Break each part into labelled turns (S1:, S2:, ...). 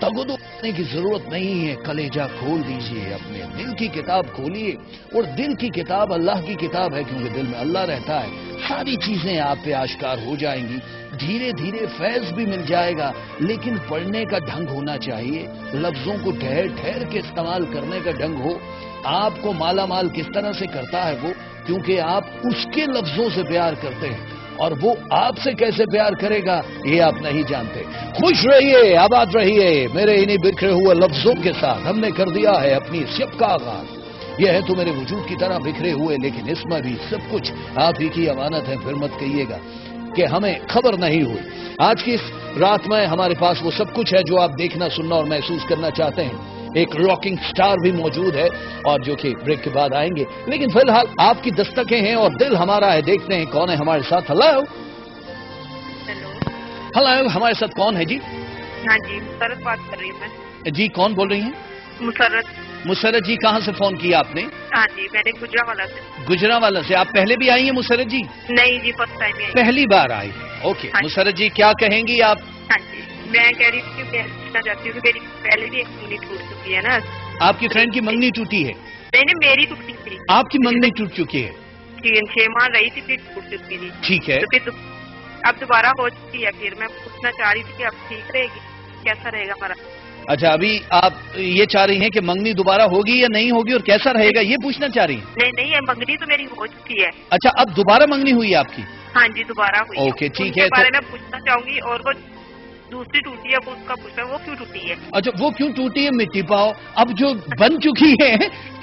S1: تگدو کرنے کی ضرورت نہیں ہے. کلیجہ کھول دیجئے، اپنے دل کی کتاب کھولیے، اور دل کی کتاب اللہ کی کتاب ہے، کیونکہ دل میں اللہ رہتا ہے. ساری چیزیں آپ پہ آشکار ہو جائیں گی. دھیرے دھیرے فیض بھی مل جائے گا، لیکن پڑھنے کا ڈھنگ ہونا چاہیے. لفظوں کو ٹھہر ٹھہر کے استعمال کرنے کا ڈھنگ ہو. آپ کو مالا مال کس طرح سے کرتا ہے وہ، کیونکہ آپ اس کے لفظوں سے پیار کرتے ہیں، اور وہ آپ سے کیسے پیار کرے گا یہ آپ نہیں جانتے. خوش رہیے، آباد رہیے میرے انہی بکھرے ہوئے لفظوں کے ساتھ. ہم نے کر دیا ہے اپنی شب کا آغاز. یہ ہے تو میرے وجود کی طرح بکھرے ہوئے، لیکن اس میں بھی سب کچھ آپ ہی کی امانت ہے. پھر مت کہیے گا کہ ہمیں خبر نہیں ہوئی. آج کی اس رات میں ہمارے پاس وہ سب کچھ ہے جو آپ دیکھنا، سننا اور محسوس کرنا چاہتے ہیں. ایک راکنگ سٹار بھی موجود ہے، اور جو کہ بریک کے بعد آئیں گے. لیکن فی الحال آپ کی دستکیں ہیں اور دل ہمارا ہے. دیکھتے ہیں کون ہے ہمارے ساتھ. ہلو ہلو، ہمارے ساتھ کون ہے جی؟
S2: ہاں جی، مسرت بات کر رہی ہوں میں.
S1: جی کون بول رہی ہیں؟ مسرت جی، کہاں سے فون کیا آپ نے؟
S2: ہاں جی، میں نے گجرانوالا سے.
S1: گجرانوالا سے. آپ پہلے بھی آئی ہیں مسرت جی؟
S2: نہیں جی، فرسٹ ٹائم ہی آئی.
S1: پہلی بار آئی ہیں. اوکے مسرت جی، کیا کہیں گی آپ؟
S2: ہاں جی، میں کہہ رہی تھی کہ پوچھنا چاہتی ہوں کہ میری پہلے بھی ایک منگنی ٹوٹ چکی ہے نا.
S1: آپ کی فرینڈ کی منگنی ٹوٹی ہے؟
S2: نہیں، میری ٹوٹی تھی.
S1: آپ کی منگنی ٹوٹ چکی ہے؟
S2: 6 ماہ رہی تھی پھر ٹوٹ چکی تھی.
S1: ٹھیک ہے.
S2: تو پھر اب دوبارہ ہو چکی ہے. پھر میں پوچھنا چاہ رہی تھی کہ اب ٹھیک رہے گی، کیسا رہے گا ہمارا؟
S1: اچھا، ابھی آپ یہ چاہ رہی ہیں کہ منگنی دوبارہ ہوگی یا نہیں ہوگی اور کیسا رہے گا، یہ پوچھنا چاہ رہی ہیں؟
S2: نہیں، یہ منگنی تو میری ہو چکی ہے.
S1: اچھا، اب دوبارہ منگنی ہوئی آپ کی؟
S2: ہاں جی، دوبارہ ہوئی.
S1: اوکے ٹھیک ہے.
S2: اس کے بارے میں پوچھنا چاہوں گی. اور وہ دوسری ٹوٹی ہے، وہ اس کا پوچھنا ہے وہ کیوں ٹوٹی ہے.
S1: اچھا، وہ کیوں ٹوٹی ہے مٹی پاؤ. اب جو بن چکی ہے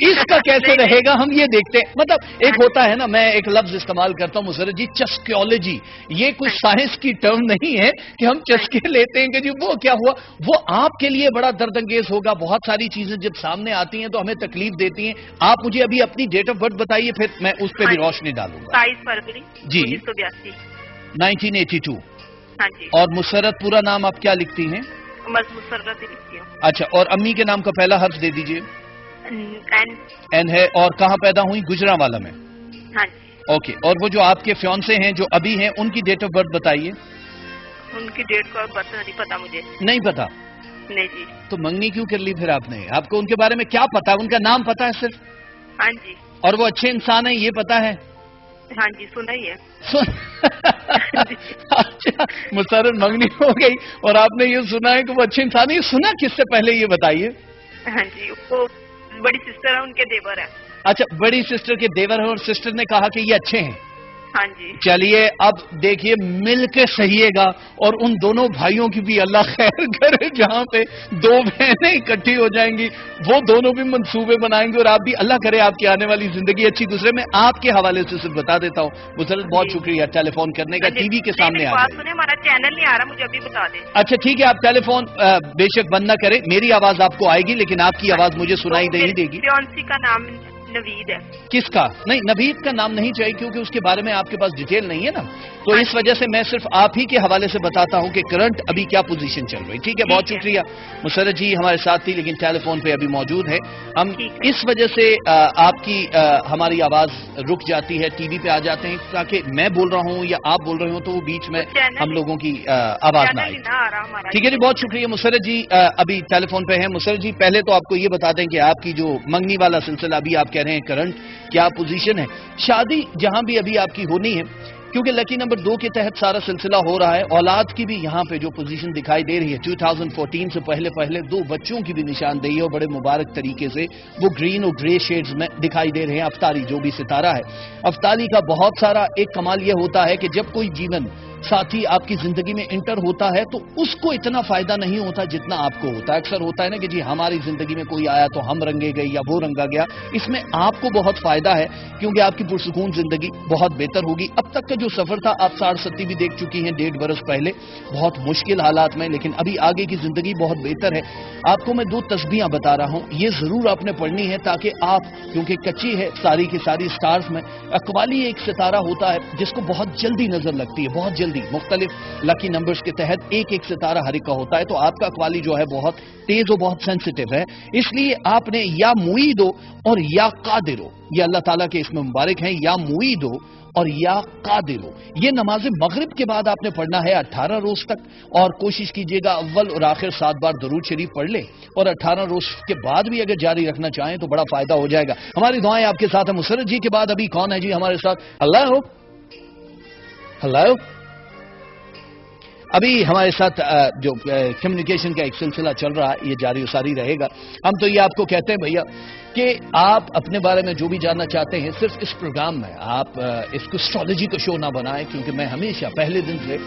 S1: اس کا کیسے رہے گا ہم یہ دیکھتے ہیں. مطلب ایک ہوتا ہے نا، میں ایک لفظ استعمال کرتا ہوں مسرت جی، چسکیولوجی. یہ کوئی سائنس کی ٹرم نہیں ہے کہ ہم چسکے لیتے ہیں کہ جی وہ کیا ہوا. وہ آپ کے لیے بڑا درد انگیز ہوگا. بہت ساری چیزیں جب سامنے آتی ہیں تو ہمیں تکلیف دیتی ہیں. آپ مجھے ابھی اپنی ڈیٹ آف برتھ بتائیے، پھر میں اس پہ بھی روشنی ڈالوں گا.
S2: 22 فروری
S1: جی
S2: 1982.
S1: 1982.
S2: ہاں جی.
S1: اور مسرت پورا نام آپ کیا لکھتی ہیں؟
S2: مسرت ہی لکھتی ہوں.
S1: اچھا، اور امی کے نام کا پہلا حرف دے دیجئے.
S2: این
S1: ہے. اور کہاں پیدا ہوئی؟ گجرانوالا میں.
S2: ہاں جی.
S1: اوکے. اور وہ جو آپ کے فیونسے ہیں جو ابھی ہیں، ان کی ڈیٹ آف برتھ بتائیے.
S2: ان کی ڈیٹ کا برتھ نہیں پتا مجھے.
S1: نہیں پتا؟
S2: نہیں جی.
S1: تو منگنی کیوں کر لی پھر آپ نے؟ آپ کو ان کے بارے میں کیا پتا ہے؟ ان کا نام پتا ہے صرف؟
S2: ہاں جی.
S1: اور وہ اچھے انسان ہیں یہ پتا ہے؟
S2: ہاں جی، سنا ہی ہے.
S1: اچھا، مسرت منگنی ہو گئی اور آپ نے یہ سنا ہے کہ وہ اچھے انسان ہیں. یہ سنا کس سے پہلے یہ بتائیے؟
S2: ہاں جی، وہ بڑی سسٹر ہے، ان کے دیور ہے.
S1: اچھا، بڑی سسٹر کے دیور ہیں اور سسٹر نے کہا کہ یہ اچھے ہیں.
S2: ہاں جی.
S1: چلیے اب دیکھیے، مل کے سہیے گا اور ان دونوں بھائیوں کی بھی اللہ خیر کرے. جہاں پہ دو بہنیں اکٹھی ہو جائیں گی وہ دونوں بھی منصوبے بنائیں گے، اور آپ بھی اللہ کرے آپ کی آنے والی زندگی اچھی گزرے. میں آپ کے حوالے سے صرف بتا دیتا ہوں مسرت، بہت شکریہ ٹیلی فون کرنے کا. ٹی وی کے سامنے آ
S2: بات سنیں، ہمارا چینل نہیں آ رہا، مجھے ابھی بتا دیں.
S1: اچھا ٹھیک ہے، آپ ٹیلی فون بے شک بند نہ کریں. میری آواز آپ کو آئے گی لیکن آپ کی آواز مجھے سنائی نہیں دے گی.
S2: فیونسی کا نام نوید ہے.
S1: کس کا؟ نہیں، نوید کا نام نہیں چاہیے کیونکہ اس کے بارے میں آپ کے پاس ڈیٹیل نہیں ہے نا. تو اس وجہ سے میں صرف آپ ہی کے حوالے سے بتاتا ہوں کہ کرنٹ ابھی کیا پوزیشن چل رہی. ٹھیک ہے، بہت شکریہ. مسرت جی ہمارے ساتھ تھی لیکن ٹیلی فون پہ ابھی موجود ہے. ہم اس وجہ سے آپ کی ہماری آواز رک جاتی ہے، ٹی وی پہ آ جاتے ہیں تاکہ میں بول رہا ہوں یا آپ بول رہے ہوں تو وہ بیچ میں ہم لوگوں کی آواز نہ آئے. ٹھیک ہے جی، بہت شکریہ. مسرت جی ابھی ٹیلی فون پہ ہیں. مسرت جی پہلے تو آپ کو یہ بتا دیں کہ آپ کی جو منگنی والا سلسلہ ابھی آپ کہہ رہے ہیں کرنٹ کیا پوزیشن ہے. شادی جہاں بھی ابھی آپ کی ہونی ہے، کیونکہ لکی نمبر 2 کے تحت سارا سلسلہ ہو رہا ہے. اولاد کی بھی یہاں پہ جو پوزیشن دکھائی دے رہی ہے 2014 سے پہلے 2 بچوں کی بھی نشاندہی اور بڑے مبارک طریقے سے وہ گرین اور گرے شیڈز میں دکھائی دے رہے ہیں. افطاری جو بھی ستارہ ہے، افطاری کا بہت سارا ایک کمال یہ ہوتا ہے کہ جب کوئی جیون ساتھی آپ کی زندگی میں انٹر ہوتا ہے تو اس کو اتنا فائدہ نہیں ہوتا جتنا آپ کو ہوتا ہے. اکثر ہوتا ہے نا کہ جی ہماری زندگی میں کوئی آیا تو ہم رنگے گئے یا وہ رنگا گیا. اس میں آپ کو بہت فائدہ ہے کیونکہ آپ کی پرسکون زندگی بہت بہتر ہوگی. اب تک کا جو سفر تھا آپ 60-70 بھی دیکھ چکی ہیں 1.5 برس پہلے، بہت مشکل حالات میں، لیکن ابھی آگے کی زندگی بہت بہتر ہے. آپ کو میں 2 تسبیحاں بتا رہا ہوں، یہ ضرور آپ نے پڑھنی ہے تاکہ آپ، کیونکہ کچی ہے ساری کی ساری سٹارز میں. اقوالی ایک ستارہ ہوتا ہے جس کو بہت جلدی نظر لگتی ہے، بہت جلدی. مختلف لکی نمبرز کے تحت ایک ستارہ ہر ایک کا ہوتا ہے. تو آپ کا اقوالی جو ہے بہت تیز اور بہت سینسیٹیو ہے. اس لیے آپ نے یا معید ہو اور یا قادر ہو، یہ اللہ تعالیٰ کے اسم مبارک ہیں، یا معید ہو اور یا قادر. یہ نماز مغرب کے بعد آپ نے پڑھنا ہے 18 روز تک, اور کوشش کیجئے گا اول اور آخر 7 بار درود شریف پڑھ لے, اور 18 روز کے بعد بھی اگر جاری رکھنا چاہیں تو بڑا فائدہ ہو جائے گا. ہماری دعائیں آپ کے ساتھ ہیں. مسرت جی کے بعد ابھی کون ہے جی ہمارے ساتھ؟ Hello hello. ابھی ہمارے ساتھ جو کمیونیکیشن کا ایک سلسلہ چل رہا ہے یہ جاری و ساری رہے گا. ہم تو یہ آپ کو کہتے ہیں بھیا کہ آپ اپنے بارے میں جو بھی جاننا چاہتے ہیں صرف اس پروگرام میں آپ اس کو اسٹرالوجی کا شو نہ بنائیں, کیونکہ میں ہمیشہ پہلے دن سے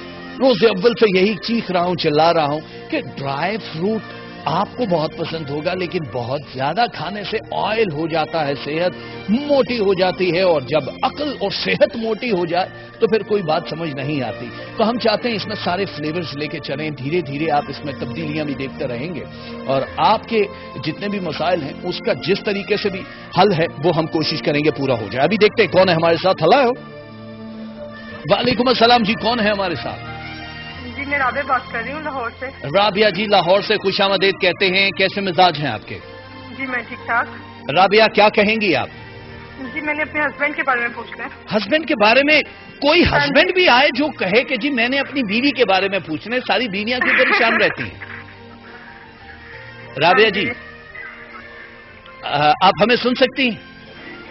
S1: روز اول سے یہی چیخ رہا ہوں, چلا رہا ہوں کہ ڈرائی فروٹ آپ کو بہت پسند ہوگا, لیکن بہت زیادہ کھانے سے آئل ہو جاتا ہے, صحت موٹی ہو جاتی ہے, اور جب عقل اور صحت موٹی ہو جائے تو پھر کوئی بات سمجھ نہیں آتی. تو ہم چاہتے ہیں اس میں سارے فلیورز لے کے چلیں, دھیرے دھیرے آپ اس میں تبدیلیاں بھی دیکھتے رہیں گے, اور آپ کے جتنے بھی مسائل ہیں اس کا جس طریقے سے بھی حل ہے وہ ہم کوشش کریں گے پورا ہو جائے. ابھی دیکھتے ہیں کون ہے ہمارے ساتھ. ہلو وعلیکم السلام جی, کون ہے ہمارے ساتھ؟
S2: جی میں رابعہ بات کر رہی ہوں لاہور سے.
S1: رابعہ جی لاہور سے خوش آمدید کہتے ہیں. کیسے مزاج ہیں آپ کے؟
S2: جی میں ٹھیک ٹھاک.
S1: رابعہ کیا کہیں گی آپ؟
S2: جی میں نے اپنے ہسبینڈ کے بارے میں پوچھنا ہے.
S1: ہسبینڈ کے بارے میں کوئی ہسبینڈ بھی آئے جو کہے کہ جی میں نے اپنی بیوی کے بارے میں پوچھنا ہے؟ ساری بیویاں کیوں پریشان رہتی ہیں؟ رابعہ جی آپ ہمیں سن سکتی ہیں؟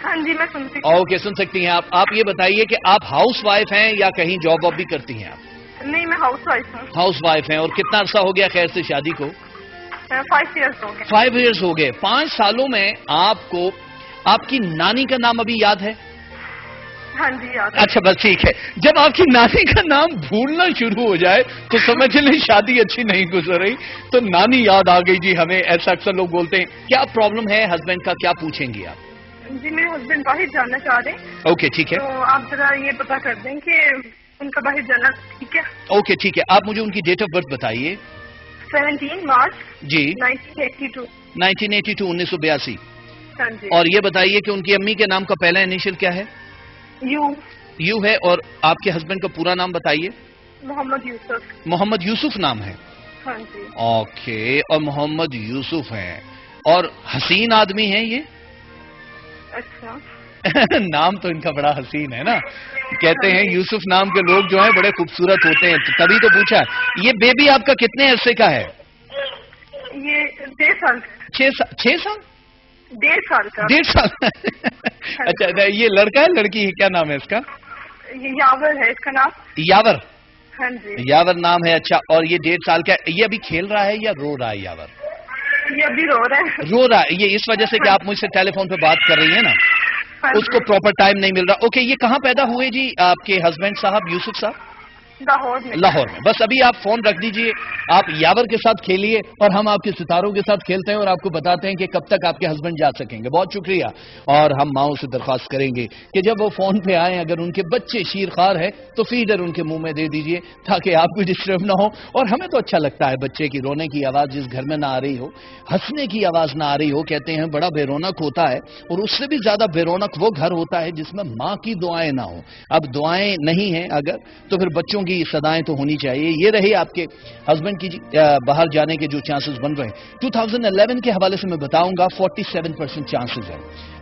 S2: ہاں جی میں سن سکتی ہوں.
S1: اوکے سن سکتی ہیں آپ یہ بتائیے کہ آپ ہاؤس وائف ہیں یا کہیں جاب واب بھی کرتی ہیں آپ؟
S2: نہیں میں ہاؤس وائف ہوں.
S1: ہاؤس وائف ہیں. اور کتنا عرصہ ہو گیا خیر سے شادی کو؟
S2: 5 ایئرس ہو گئے.
S1: 5 ایئرس ہو گئے. 5 سالوں میں آپ کو آپ کی نانی کا نام ابھی یاد ہے؟
S2: ہاں جی یاد.
S1: اچھا بس ٹھیک ہے. جب آپ کی نانی کا نام بھولنا شروع ہو جائے تو سمجھ لیں شادی اچھی نہیں گزر رہی. تو نانی یاد آ گئی جی ہمیں, ایسا اکثر لوگ بولتے ہیں. کیا پرابلم ہے ہسبینڈ کا, کیا پوچھیں گی آپ؟
S2: جی میرے ہسبینڈ باہر جانا چاہ رہے ہیں.
S1: اوکے ٹھیک ہے.
S2: تو آپ ذرا یہ پتا کر دیں کہ ان کا باہر جانا ٹھیک ہے؟
S1: اوکے ٹھیک ہے. آپ مجھے ان کی ڈیٹ آف برتھ بتائیے.
S2: 17 مارچ
S1: جی
S2: 1982.
S1: 1982 1982.
S2: ہاں جی.
S1: اور یہ بتائیے کہ ان کی امی کے نام کا پہلا انیشل کیا ہے؟ یو ہے. اور آپ کے ہسبینڈ کا پورا نام بتائیے.
S2: محمد یوسف.
S1: محمد یوسف نام ہے.
S2: ہاں جی.
S1: اوکے. اور محمد یوسف ہیں, اور حسین آدمی ہیں یہ.
S2: اچھا.
S1: نام تو ان کا بڑا حسین ہے نا. کہتے ہیں یوسف نام کے لوگ جو ہیں بڑے خوبصورت ہوتے ہیں, تبھی تو پوچھا. یہ بیبی آپ کا کتنے عرصے کا ہے؟
S2: یہ 1.5 سال.
S1: 6 سال
S2: 1.5 سال کا.
S1: 1.5 سال. اچھا یہ لڑکا ہے لڑکی ہے, کیا نام ہے اس کا؟
S2: یہ یاور ہے اس کا نام.
S1: یاور.
S2: ہاں جی.
S1: یاور نام ہے. اچھا. اور یہ 1.5 سال کا, یہ ابھی کھیل رہا ہے یا رو رہا ہے یاور؟
S2: یہ ابھی رو رہا ہے.
S1: رو رہا ہے. یہ اس وجہ سے کہ آپ مجھ سے ٹیلی فون پہ بات کر رہی ہیں نا, اس کو پراپر ٹائم نہیں مل رہا. اوکے. یہ کہاں پیدا ہوئے جی آپ کے ہسبینڈ صاحب یوسف صاحب؟
S2: لاہور میں.
S1: لاہور میں. بس ابھی آپ فون رکھ دیجئے, آپ یاور کے ساتھ کھیلیے اور ہم آپ کے ستاروں کے ساتھ کھیلتے ہیں اور آپ کو بتاتے ہیں کہ کب تک آپ کے ہسبینڈ جا سکیں گے. بہت شکریہ. اور ہم ماؤں سے درخواست کریں گے کہ جب وہ فون پہ آئیں اگر ان کے بچے شیرخوار ہے تو فیڈر ان کے منہ میں دے دیجئے تاکہ آپ کو ڈسٹرب نہ ہو. اور ہمیں تو اچھا لگتا ہے بچے کی رونے کی آواز جس گھر میں نہ آ رہی ہو, ہنسنے کی آواز نہ آ رہی ہو. کہتے ہیں بڑا بے رونق ہوتا ہے, اور اس سے بھی زیادہ بے رونق وہ گھر ہوتا ہے جس میں ماں کی دعائیں نہ ہوں. اب دعائیں نہیں ہیں اگر, تو پھر بچوں کی صدائیں تو ہونی چاہیے. یہ رہی آپ کے ہسبینڈ کی باہر جانے کے جو چانسز بن رہے ہیں 2011 کے حوالے سے میں بتاؤں گا 47% چانسز ہیں.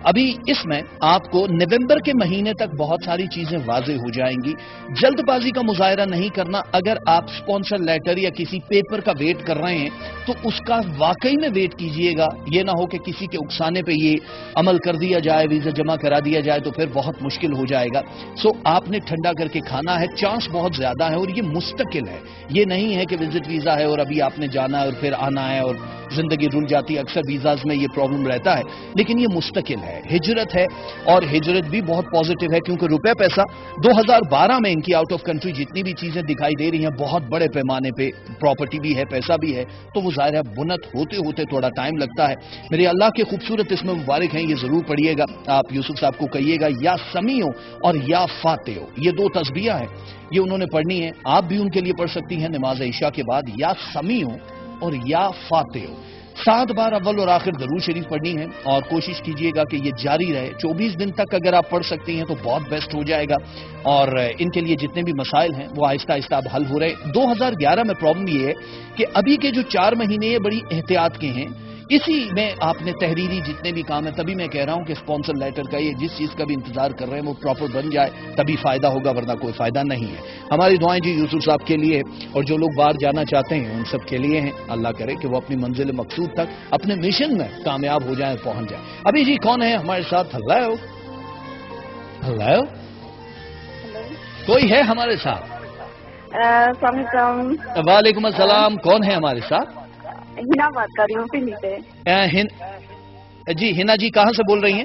S1: ابھی اس میں آپ کو نومبر کے مہینے تک بہت ساری چیزیں واضح ہو جائیں گی. جلد بازی کا مظاہرہ نہیں کرنا. اگر آپ سپانسر لیٹر یا کسی پیپر کا ویٹ کر رہے ہیں تو اس کا واقعی میں ویٹ کیجئے گا. یہ نہ ہو کہ کسی کے اکسانے پہ یہ عمل کر دیا جائے, ویزا جمع کرا دیا جائے تو پھر بہت مشکل ہو جائے گا. سو آپ نے ٹھنڈا کر کے کھانا ہے. چانس بہت زیادہ ہے اور یہ مستقل ہے. یہ نہیں ہے کہ وزٹ ویزا ہے اور ابھی آپ نے جانا ہے اور پھر آنا ہے اور زندگی رل جاتی ہے. اکثر ویزاز میں یہ پرابلم رہتا ہے, لیکن یہ مستقل ہے. ہجرت ہے, اور ہجرت بھی بہت پازیٹیو ہے کیونکہ روپے پیسہ 2012 میں ان کی آؤٹ آف کنٹری جتنی بھی چیزیں دکھائی دے رہی ہیں بہت بڑے پیمانے پہ پراپرٹی بھی ہے, پیسہ بھی ہے, تو وہ ظاہر ہے بنت ہوتے ہوتے تھوڑا ٹائم لگتا ہے. میرے اللہ کے خوبصورت اسم مبارک ہیں, یہ ضرور پڑھیے گا. آپ یوسف صاحب کو کہیے گا یا سمیع اور یا فاتح, یہ 2 تسبیح ہیں, یہ انہوں نے پڑھنی ہے. آپ بھی ان کے لیے پڑھ سکتی ہیں نماز عشاء کے بعد, یا سمیع اور یا فاتح. 7 بار اول اور آخر درود شریف پڑھنی ہے, اور کوشش کیجئے گا کہ یہ جاری رہے. 24 دن تک اگر آپ پڑھ سکتی ہیں تو بہت بیسٹ ہو جائے گا. اور ان کے لیے جتنے بھی مسائل ہیں وہ آہستہ آہستہ اب حل ہو رہے. 2011 میں پرابلم یہ ہے کہ ابھی کے جو 4 مہینے یہ بڑی احتیاط کے ہیں, اسی میں آپ نے تحریری جتنے بھی کام ہیں، تبھی میں کہہ رہا ہوں کہ اسپانسر لیٹر کا یہ جس چیز کا بھی انتظار کر رہے ہیں وہ پراپر بن جائے، تبھی فائدہ ہوگا، ورنہ کوئی فائدہ نہیں ہے۔ ہماری دعائیں جی یوسف صاحب کے لیے اور جو لوگ باہر جانا چاہتے ہیں ان سب کے لیے ہیں، اللہ کرے کہ وہ اپنی منزل مقصود تک اپنے مشن میں کامیاب ہو جائیں، پہنچ جائیں۔ ابھی جی کون ہے ہمارے ساتھ؟ ہلو ہلو، کوئی ہے ہمارے ساتھ؟
S3: السلام علیکم۔
S1: وعلیکم السلام، کون ہے ہمارے ساتھ؟
S3: ہنا بات کر رہی ہوں پنڈی سے۔
S1: جی ہنا جی کہاں سے بول رہی ہیں؟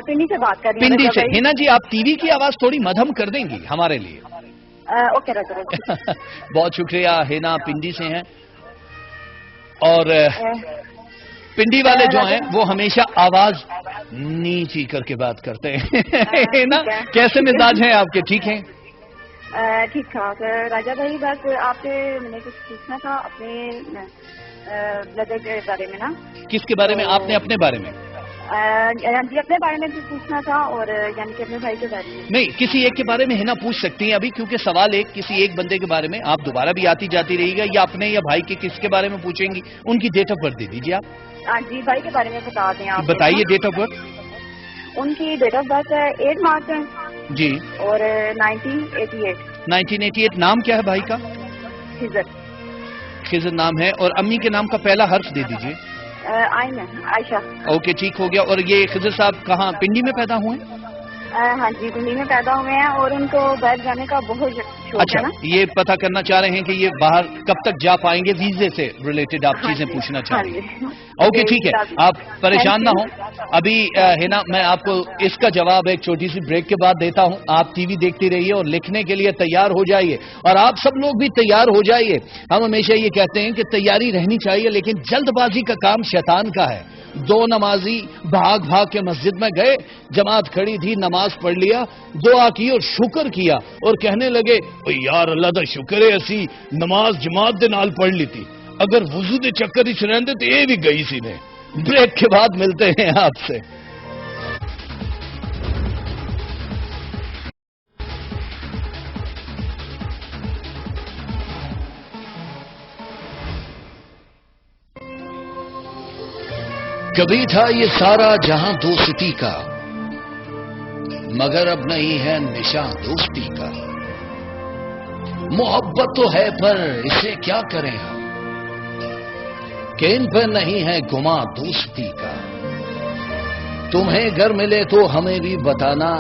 S3: پنڈی سے بات کر رہی ہوں۔
S1: پنڈی سے۔ ہنا جی آپ ٹی وی کی آواز تھوڑی مدھم کر دیں گی ہمارے لیے؟
S3: اوکے رضا۔
S1: بہت شکریہ، ہنا پنڈی سے ہیں، اور پنڈی والے جو ہیں وہ ہمیشہ آواز نیچی کر کے بات کرتے ہیں نا۔ کیسے مزاج ہیں آپ کے؟ ٹھیک ہیں؟
S3: ٹھیک ٹھاک۔ راجا بھائی بس آپ سے میں نے کچھ پوچھنا تھا اپنے بردر کے بارے میں نا۔
S1: کس کے بارے میں؟ آپ نے اپنے بارے میں؟
S3: جی اپنے بارے میں بھی پوچھنا تھا اور یعنی کہ اپنے بھائی کے بارے میں۔
S1: نہیں، کسی ایک کے بارے میں ہنا پوچھ سکتی ہیں ابھی، کیونکہ سوال ایک کسی ایک بندے کے بارے میں، آپ دوبارہ بھی آتی جاتی رہی گا، یا اپنے یا بھائی کے کس کے بارے میں پوچھیں گی؟ ان کی ڈیٹ آف برتھ دے دیجیے آپ۔
S3: جی بھائی کے بارے میں بتا دیں آپ۔
S1: بتائیے ڈیٹ آف برتھ۔
S3: ان کی ڈیٹ آف برتھ 8 مارچ ہے
S1: جی،
S3: اور 1988۔
S1: 1988۔ نام کیا ہے بھائی کا؟
S3: خضر۔
S1: خضر نام ہے، اور امی کے نام کا پہلا حرف دے دیجیے۔
S3: عائشہ۔
S1: اوکے ٹھیک ہو گیا۔ اور یہ خضر صاحب کہاں، پنڈی میں پیدا ہوئے ہیں؟
S3: ہاں جی پنڈی میں پیدا ہوئے ہیں، اور ان کو باہر جانے کا بہت شوق
S1: اچھا،
S3: ہے نا۔
S1: یہ پتہ کرنا چاہ رہے ہیں کہ یہ باہر کب تک جا پائیں گے؟ ویزے سے ریلیٹڈ آپ چیزیں پوچھنا چاہ رہے ہیں؟ اوکے ٹھیک ہے، آپ پریشان نہ ہوں۔ ابھی ہنا میں آپ کو اس کا جواب ایک چھوٹی سی بریک کے بعد دیتا ہوں۔ آپ ٹی وی دیکھتی رہیے اور لکھنے کے لیے تیار ہو جائیے، اور آپ سب لوگ بھی تیار ہو جائیے۔ ہم ہمیشہ یہ کہتے ہیں کہ تیاری رہنی چاہیے، لیکن جلد بازی کا کام شیطان کا ہے۔ دو نمازی بھاگ بھاگ کے مسجد میں گئے، جماعت کھڑی تھی، نماز پڑھ لیا، دعا کی اور شکر کیا، اور کہنے لگے یار اللہ دا شکر ہے اسی نماز جماعت دے نال پڑھ لی تھی، اگر وضو دے چکر ہی رہندے تو یہ بھی گئی سی نے۔ بریک کے بعد ملتے ہیں آپ سے۔ کبھی تھا یہ سارا جہاں دوستی کا، مگر اب نہیں ہے نشان دوستی کا۔ محبت تو ہے پر اسے کیا کریں ہم، کہ ان پہ نہیں ہے گما دوستی کا۔ تمہیں گھر ملے تو ہمیں بھی بتانا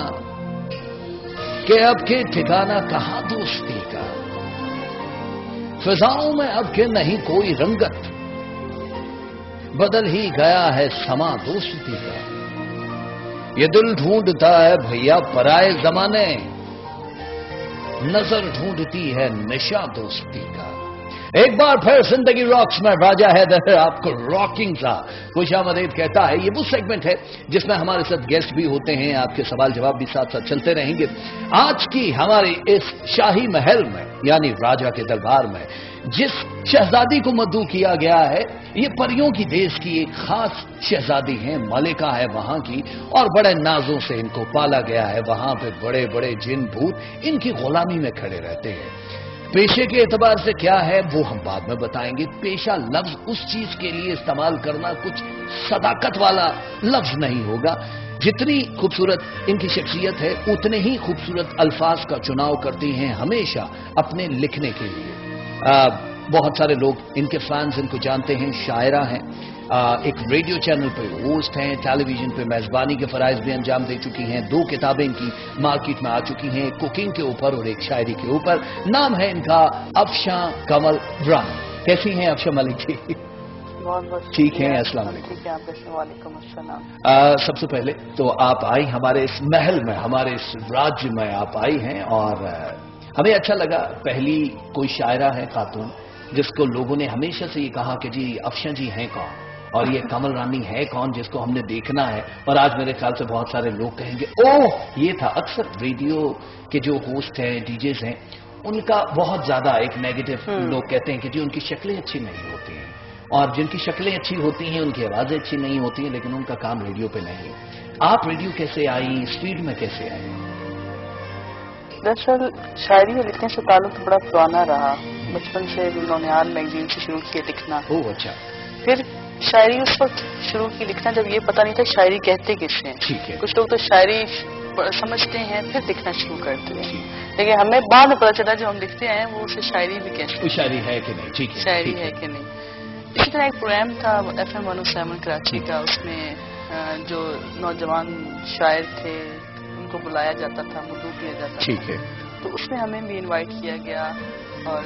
S1: کہ اب کے ٹھکانہ کہاں دوستی کا۔ فضاؤں میں اب کے نہیں کوئی رنگت، بدل ہی گیا ہے سما دوستی کا۔ یہ دل ڈھونڈتا ہے بھیا پرائے زمانے، نظر ڈھونڈتی ہے نشا دوستی کا۔ ایک بار پھر زندگی راکس میں راجہ حیدر آپ کو راکنگ سا خوش آمدید کہتا ہے۔ یہ وہ سیگمنٹ ہے جس میں ہمارے ساتھ گیسٹ بھی ہوتے ہیں، آپ کے سوال جواب بھی ساتھ ساتھ چلتے رہیں گے۔ آج کی ہماری اس شاہی محل میں یعنی راجہ کے دربار میں جس شہزادی کو مدعو کیا گیا ہے، یہ پریوں کی دیش کی ایک خاص شہزادی ہیں، ملکہ ہے وہاں کی، اور بڑے نازوں سے ان کو پالا گیا ہے۔ وہاں پہ بڑے بڑے جن بھوت ان کی غلامی میں کھڑے رہتے ہیں۔ پیشے کے اعتبار سے کیا ہے وہ ہم بعد میں بتائیں گے۔ پیشہ لفظ اس چیز کے لیے استعمال کرنا کچھ صداقت والا لفظ نہیں ہوگا۔ جتنی خوبصورت ان کی شخصیت ہے اتنے ہی خوبصورت الفاظ کا چناؤ کرتی ہیں ہمیشہ اپنے لکھنے کے لیے۔ بہت سارے لوگ ان کے فینز ان کو جانتے ہیں، شاعرہ ہیں، ایک ریڈیو چینل پہ ہوسٹ ہیں، ٹیلی ویژن پہ میزبانی کے فرائض بھی انجام دے چکی ہیں، 2 کتابیں ان کی مارکیٹ میں آ چکی ہیں، ایک کوکنگ کے اوپر اور ایک شاعری کے اوپر۔ نام ہے ان کا افشاں کمل بران۔ کیسی ہیں افشاں ملک جی؟
S3: بہت بہت
S1: ٹھیک ہیں، السلام علیکم۔
S3: وعلیکم السلام۔
S1: سب سے پہلے تو آپ آئی ہمارے اس محل میں، ہمارے اس راج میں آپ آئی ہیں، اور ہمیں اچھا لگا۔ پہلی کوئی شاعرہ ہے خاتون جس کو لوگوں نے ہمیشہ سے یہ کہا کہ جی افشاں جی ہیں کون، اور یہ کمل رانی ہے کون جس کو ہم نے دیکھنا ہے، اور آج میرے خیال سے بہت سارے لوگ کہیں گے اوہ یہ تھا۔ اکثر ریڈیو کے جو ہوسٹ ہیں، ڈی جیز ہیں، ان کا بہت زیادہ ایک نیگیٹو لوگ کہتے ہیں کہ جی ان کی شکلیں اچھی نہیں ہوتی ہیں، اور جن کی شکلیں اچھی ہوتی ہیں ان کی آوازیں اچھی نہیں ہوتی ہیں، لیکن ان کا کام ریڈیو پہ نہیں۔ آپ ریڈیو کیسے آئیں، اسپیڈ میں کیسے آئیں؟
S4: دراصل شاعری اور لکھنے سے تعلق بڑا پرانا رہا، بچپن سے نونیال میگزین سے شروع کیا لکھنا،
S1: اوہ اچھا۔
S4: پھر شاعری اس وقت شروع کی لکھنا جب یہ پتہ نہیں تھا شاعری کہتے کس ہیں.
S1: ٹھیک ہے.
S4: کچھ لوگ تو شاعری سمجھتے ہیں پھر لکھنا شروع کرتے ہیں, لیکن ہمیں بعد میں پتہ چلا جو ہم لکھتے ہیں وہ اسے شاعری بھی کہتے ہیں.
S1: شاعری ہے کہ نہیں. ٹھیک ہے.
S4: شاعری ہے کہ نہیں. اسی طرح ایک پروگرام تھا FM 107 کراچی کا, اس میں جو نوجوان شاعر تھے ان کو بلایا جاتا تھا, مدعو کیا جاتا تھا.
S1: ٹھیک ہے.
S4: تو اس میں ہمیں بھی انوائٹ کیا گیا, اور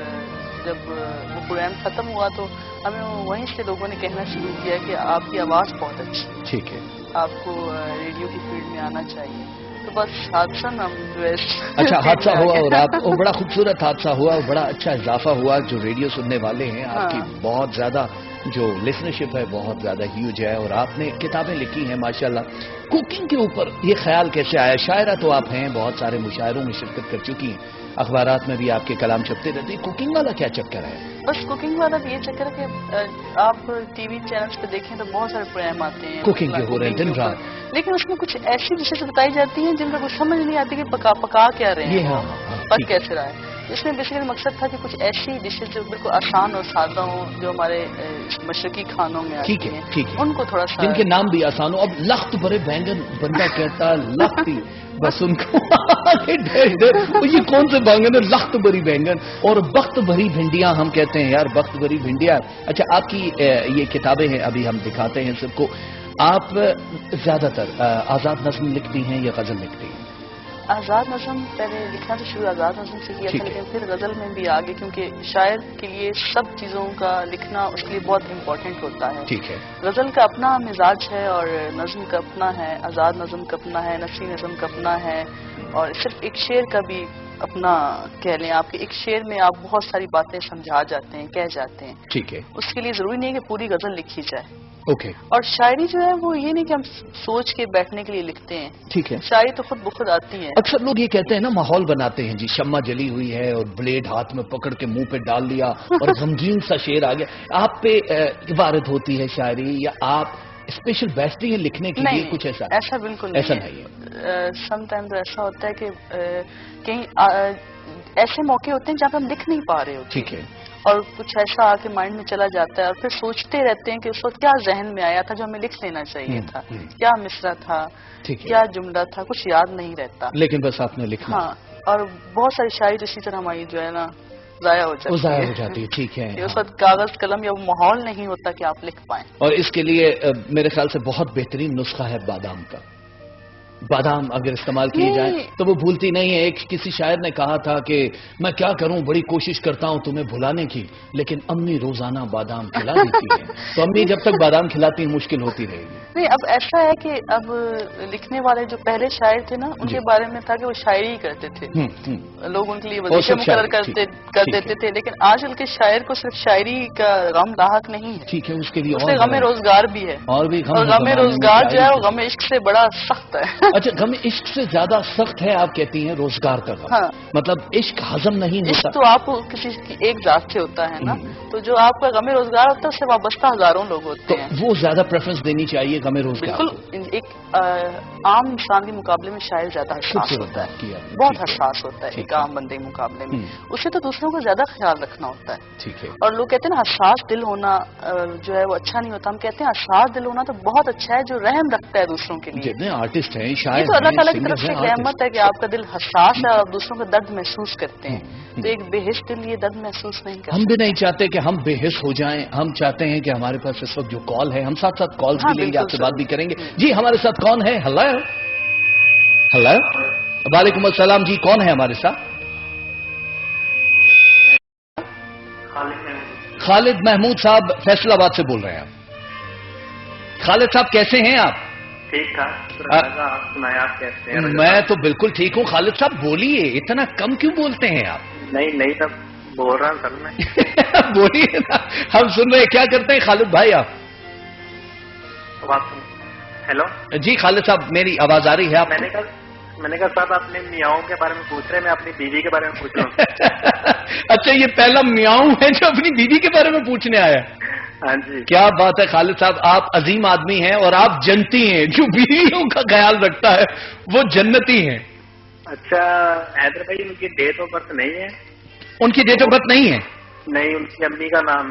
S4: جب وہ پروگرام ختم ہوا تو ہمیں وہیں سے لوگوں نے کہنا شروع کیا کہ آپ کی آواز بہت اچھی ہے,
S1: ٹھیک ہے,
S4: آپ کو ریڈیو کی فیلڈ میں آنا چاہیے. تو بس حادثہ ہم
S1: اچھا حادثہ ہوا, اور آپ کو بڑا خوبصورت حادثہ ہوا, اور بڑا اچھا اضافہ ہوا. جو ریڈیو سننے والے ہیں آپ کی بہت زیادہ جو لسنرشپ ہے بہت زیادہ ہیوج ہے, اور آپ نے کتابیں لکھی ہیں ماشاءاللہ. کوکنگ کے اوپر یہ خیال کیسے آیا؟ شاعرہ تو آپ ہیں, بہت سارے مشاعروں میں شرکت کر چکی ہیں, اخبارات میں بھی آپ کے کلام چھپتے رہتے ہیں. کوکنگ والا کیا چکر ہے؟
S4: بس کوکنگ والا بھی یہ چکر ہے کہ آپ ٹی وی چینلز پہ دیکھیں تو بہت سارے پروگرام آتے ہیں
S1: کوکنگ کے ہو رہے ہیں دن رات,
S4: لیکن اس میں کچھ ایسی ڈشز بتائی جاتی ہیں جن کا کچھ سمجھ نہیں آتی کہ پکا کیا رہے ہیں, پک کیسے رہا ہے. اس میں بیسیکلی مقصد تھا کہ کچھ ایسی ڈشز جو بالکل آسان اور سادہ ہوں, جو ہمارے مشرقی کھانوں میں آتی ہیں, ان کو تھوڑا سا,
S1: جن کے نام بھی آسان ہو. اب لخت بھرے بینگن, بندہ کہتا لخت ہی, بس ان کو یہ کون سے بینگن ہے؟ لخت بھری بینگن. اور بخت بھری بھنڈیاں ہم کہتے ہیں یار, بخت بھری بھنڈیاں. اچھا آپ کی یہ کتابیں ہیں, ابھی ہم دکھاتے ہیں سب کو. آپ زیادہ تر آزاد نظم لکھتی ہیں یا غزل لکھتی ہیں؟
S4: آزاد نظم پہلے لکھنا تو شروع آزاد نظم سے کیا تھا, لیکن پھر غزل میں بھی آگے, کیونکہ شاعر کے لیے سب چیزوں کا لکھنا اس کے لیے بہت امپورٹنٹ ہوتا ہے.
S1: ٹھیک ہے.
S4: غزل کا اپنا مزاج ہے, اور نظم کا اپنا ہے, آزاد نظم کا اپنا ہے, نثری نظم کا اپنا ہے, اور صرف ایک شعر کا بھی اپنا کہہ لیں. آپ کے ایک شعر میں آپ بہت ساری باتیں سمجھا جاتے ہیں, کہہ جاتے ہیں.
S1: ٹھیک ہے.
S4: اس کے لیے ضروری نہیں ہے کہ پوری غزل لکھی جائے.
S1: اوکے.
S4: اور شاعری جو ہے وہ یہ نہیں کہ ہم سوچ کے بیٹھنے کے لیے لکھتے ہیں.
S1: ٹھیک ہے.
S4: شاعری تو خود بخود آتی ہے.
S1: اکثر لوگ یہ کہتے ہیں نا, ماحول بناتے ہیں جی, شمع جلی ہوئی ہے اور بلیڈ ہاتھ میں پکڑ کے منہ پہ ڈال دیا اور غمگین سا شعر آ گیا. آپ پہ وارد ہوتی ہے شاعری, یا آپ اسپیشل بیٹھتی ہیں لکھنے کے لیے؟ کچھ ایسا
S4: بالکل
S1: ایسا نہیں ہے.
S4: سم ٹائم تو ایسا ہوتا ہے کہ کہیں ایسے موقع ہوتے ہیں جہاں پہ ہم لکھ نہیں پا رہے ہوتے.
S1: ٹھیک ہے.
S4: اور کچھ ایسا آ کے مائنڈ میں چلا جاتا ہے, اور پھر سوچتے رہتے ہیں کہ اس وقت کیا ذہن میں آیا تھا جو ہمیں لکھ لینا چاہیے تھا, کیا مصرع تھا, کیا جملہ تھا, کچھ یاد نہیں رہتا,
S1: لیکن بس آپ نے لکھنا.
S4: ہاں, اور بہت ساری شاعری اسی طرح ہماری جو ہے نا ضائع ہو جاتی ہے.
S1: ٹھیک ہے.
S4: اس وقت کاغذ قلم یا وہ ماحول نہیں ہوتا کہ آپ لکھ پائیں.
S1: اور اس کے لیے میرے خیال سے بہت بہترین نسخہ ہے بادام کا. بادام اگر استعمال کیے جائیں تو وہ بھولتی نہیں ہے. ایک کسی شاعر نے کہا تھا کہ میں کیا کروں, بڑی کوشش کرتا ہوں تمہیں بھلانے کی, لیکن امی روزانہ بادام کھلا دیتی ہے. تو امی جب تک بادام کھلاتی ہیں مشکل ہوتی رہے گی.
S4: نہیں, اب ایسا ہے کہ اب لکھنے والے جو پہلے شاعر تھے نا, ان کے بارے میں تھا کہ وہ شاعری ہی کرتے تھے, لوگ ان کے لیے وظیفے مقرر کر دیتے تھے. لیکن آج کل کے شاعر کو صرف شاعری کا غم لاحق نہیں ہے.
S1: ٹھیک ہے. اس کے لیے
S4: غم روزگار بھی ہے, اور غم روزگار جو ہے وہ غم عشق سے بڑا سخت ہے.
S1: اچھا, غم عشق سے زیادہ سخت ہے آپ کہتی ہیں روزگار کا غم. مطلب عشق ہضم نہیں ہوتا.
S4: تو آپ کسی ایک ذات سے ہوتا ہے نا, تو جو آپ کا غم روزگار ہوتا ہے اس سے وابستہ ہزاروں لوگ ہوتے ہیں.
S1: وہ زیادہ پریفرنس دینی چاہیے غم روزگار.
S4: بالکل. ایک عام انسان کے مقابلے میں شاعر زیادہ حساس ہوتا ہے, بہت حساس ہوتا ہے ایک عام بندے کے مقابلے میں. اسے تو دوسروں کا زیادہ خیال رکھنا ہوتا ہے.
S1: ٹھیک ہے.
S4: اور لوگ کہتے ہیں نا حساس دل ہونا جو ہے وہ اچھا نہیں ہوتا. ہم کہتے ہیں حساس دل ہونا تو بہت اچھا ہے, جو رحم رکھتا ہے دوسروں کے لیے.
S1: جتنے آرٹسٹ ہیں شاعر,
S4: تو اللہ تعالیٰ کی طرف سے رحمت ہے کہ آپ کا دل حساس ہے اور دوسروں کا درد محسوس کرتے ہیں. تو ایک بے حس دل یہ درد محسوس نہیں کرتا.
S1: ہم بھی نہیں چاہتے کہ ہم بے حس ہو جائیں. ہم چاہتے ہیں کہ ہمارے پاس اس وقت جو کال ہے, ہم ساتھ ساتھ کالز بھی لیں گے, آپ سے بات بھی کریں گے. جی ہمارے ساتھ کون ہے؟ ہلو ہلو, وعلیکم السلام جی, کون ہے ہمارے ساتھ؟ خالد محمود صاحب فیصل آباد سے بول رہے ہیں. خالد صاحب کیسے ہیں آپ؟
S5: ٹھیک ٹھاک. آپ سنائیں, آپ کیسے ہیں؟
S1: میں تو بالکل ٹھیک ہوں. خالد صاحب بولیے, اتنا کم کیوں بولتے ہیں آپ؟
S5: نہیں سب بول رہا ہوں سر میں.
S1: بولیے نا, ہم سن رہے ہیں. کیا کرتے ہیں خالد بھائی آپ؟
S5: ہیلو
S1: جی خالد صاحب, میری آواز آ رہی ہے آپ؟
S5: میں نے کہا صاحب اپنے میاؤں کے بارے میں پوچھ رہے ہیں, میں اپنی بیوی کے بارے میں پوچھ رہا ہوں.
S1: اچھا, یہ پہلا میاؤں ہے جو اپنی بیوی کے بارے میں پوچھنے آیا.
S5: ہاں جی.
S1: کیا بات ہے خالد صاحب, آپ عظیم آدمی ہیں اور آپ جنتی ہیں. جو بیویوں کا خیال رکھتا ہے وہ جنتی ہیں.
S5: اچھا حیدر بھائی, ان کی ڈیٹ آف برتھ نہیں ہے؟
S1: ان کی ڈیٹ آف برتھ نہیں ہے؟
S5: نہیں, ان کی امی کا نام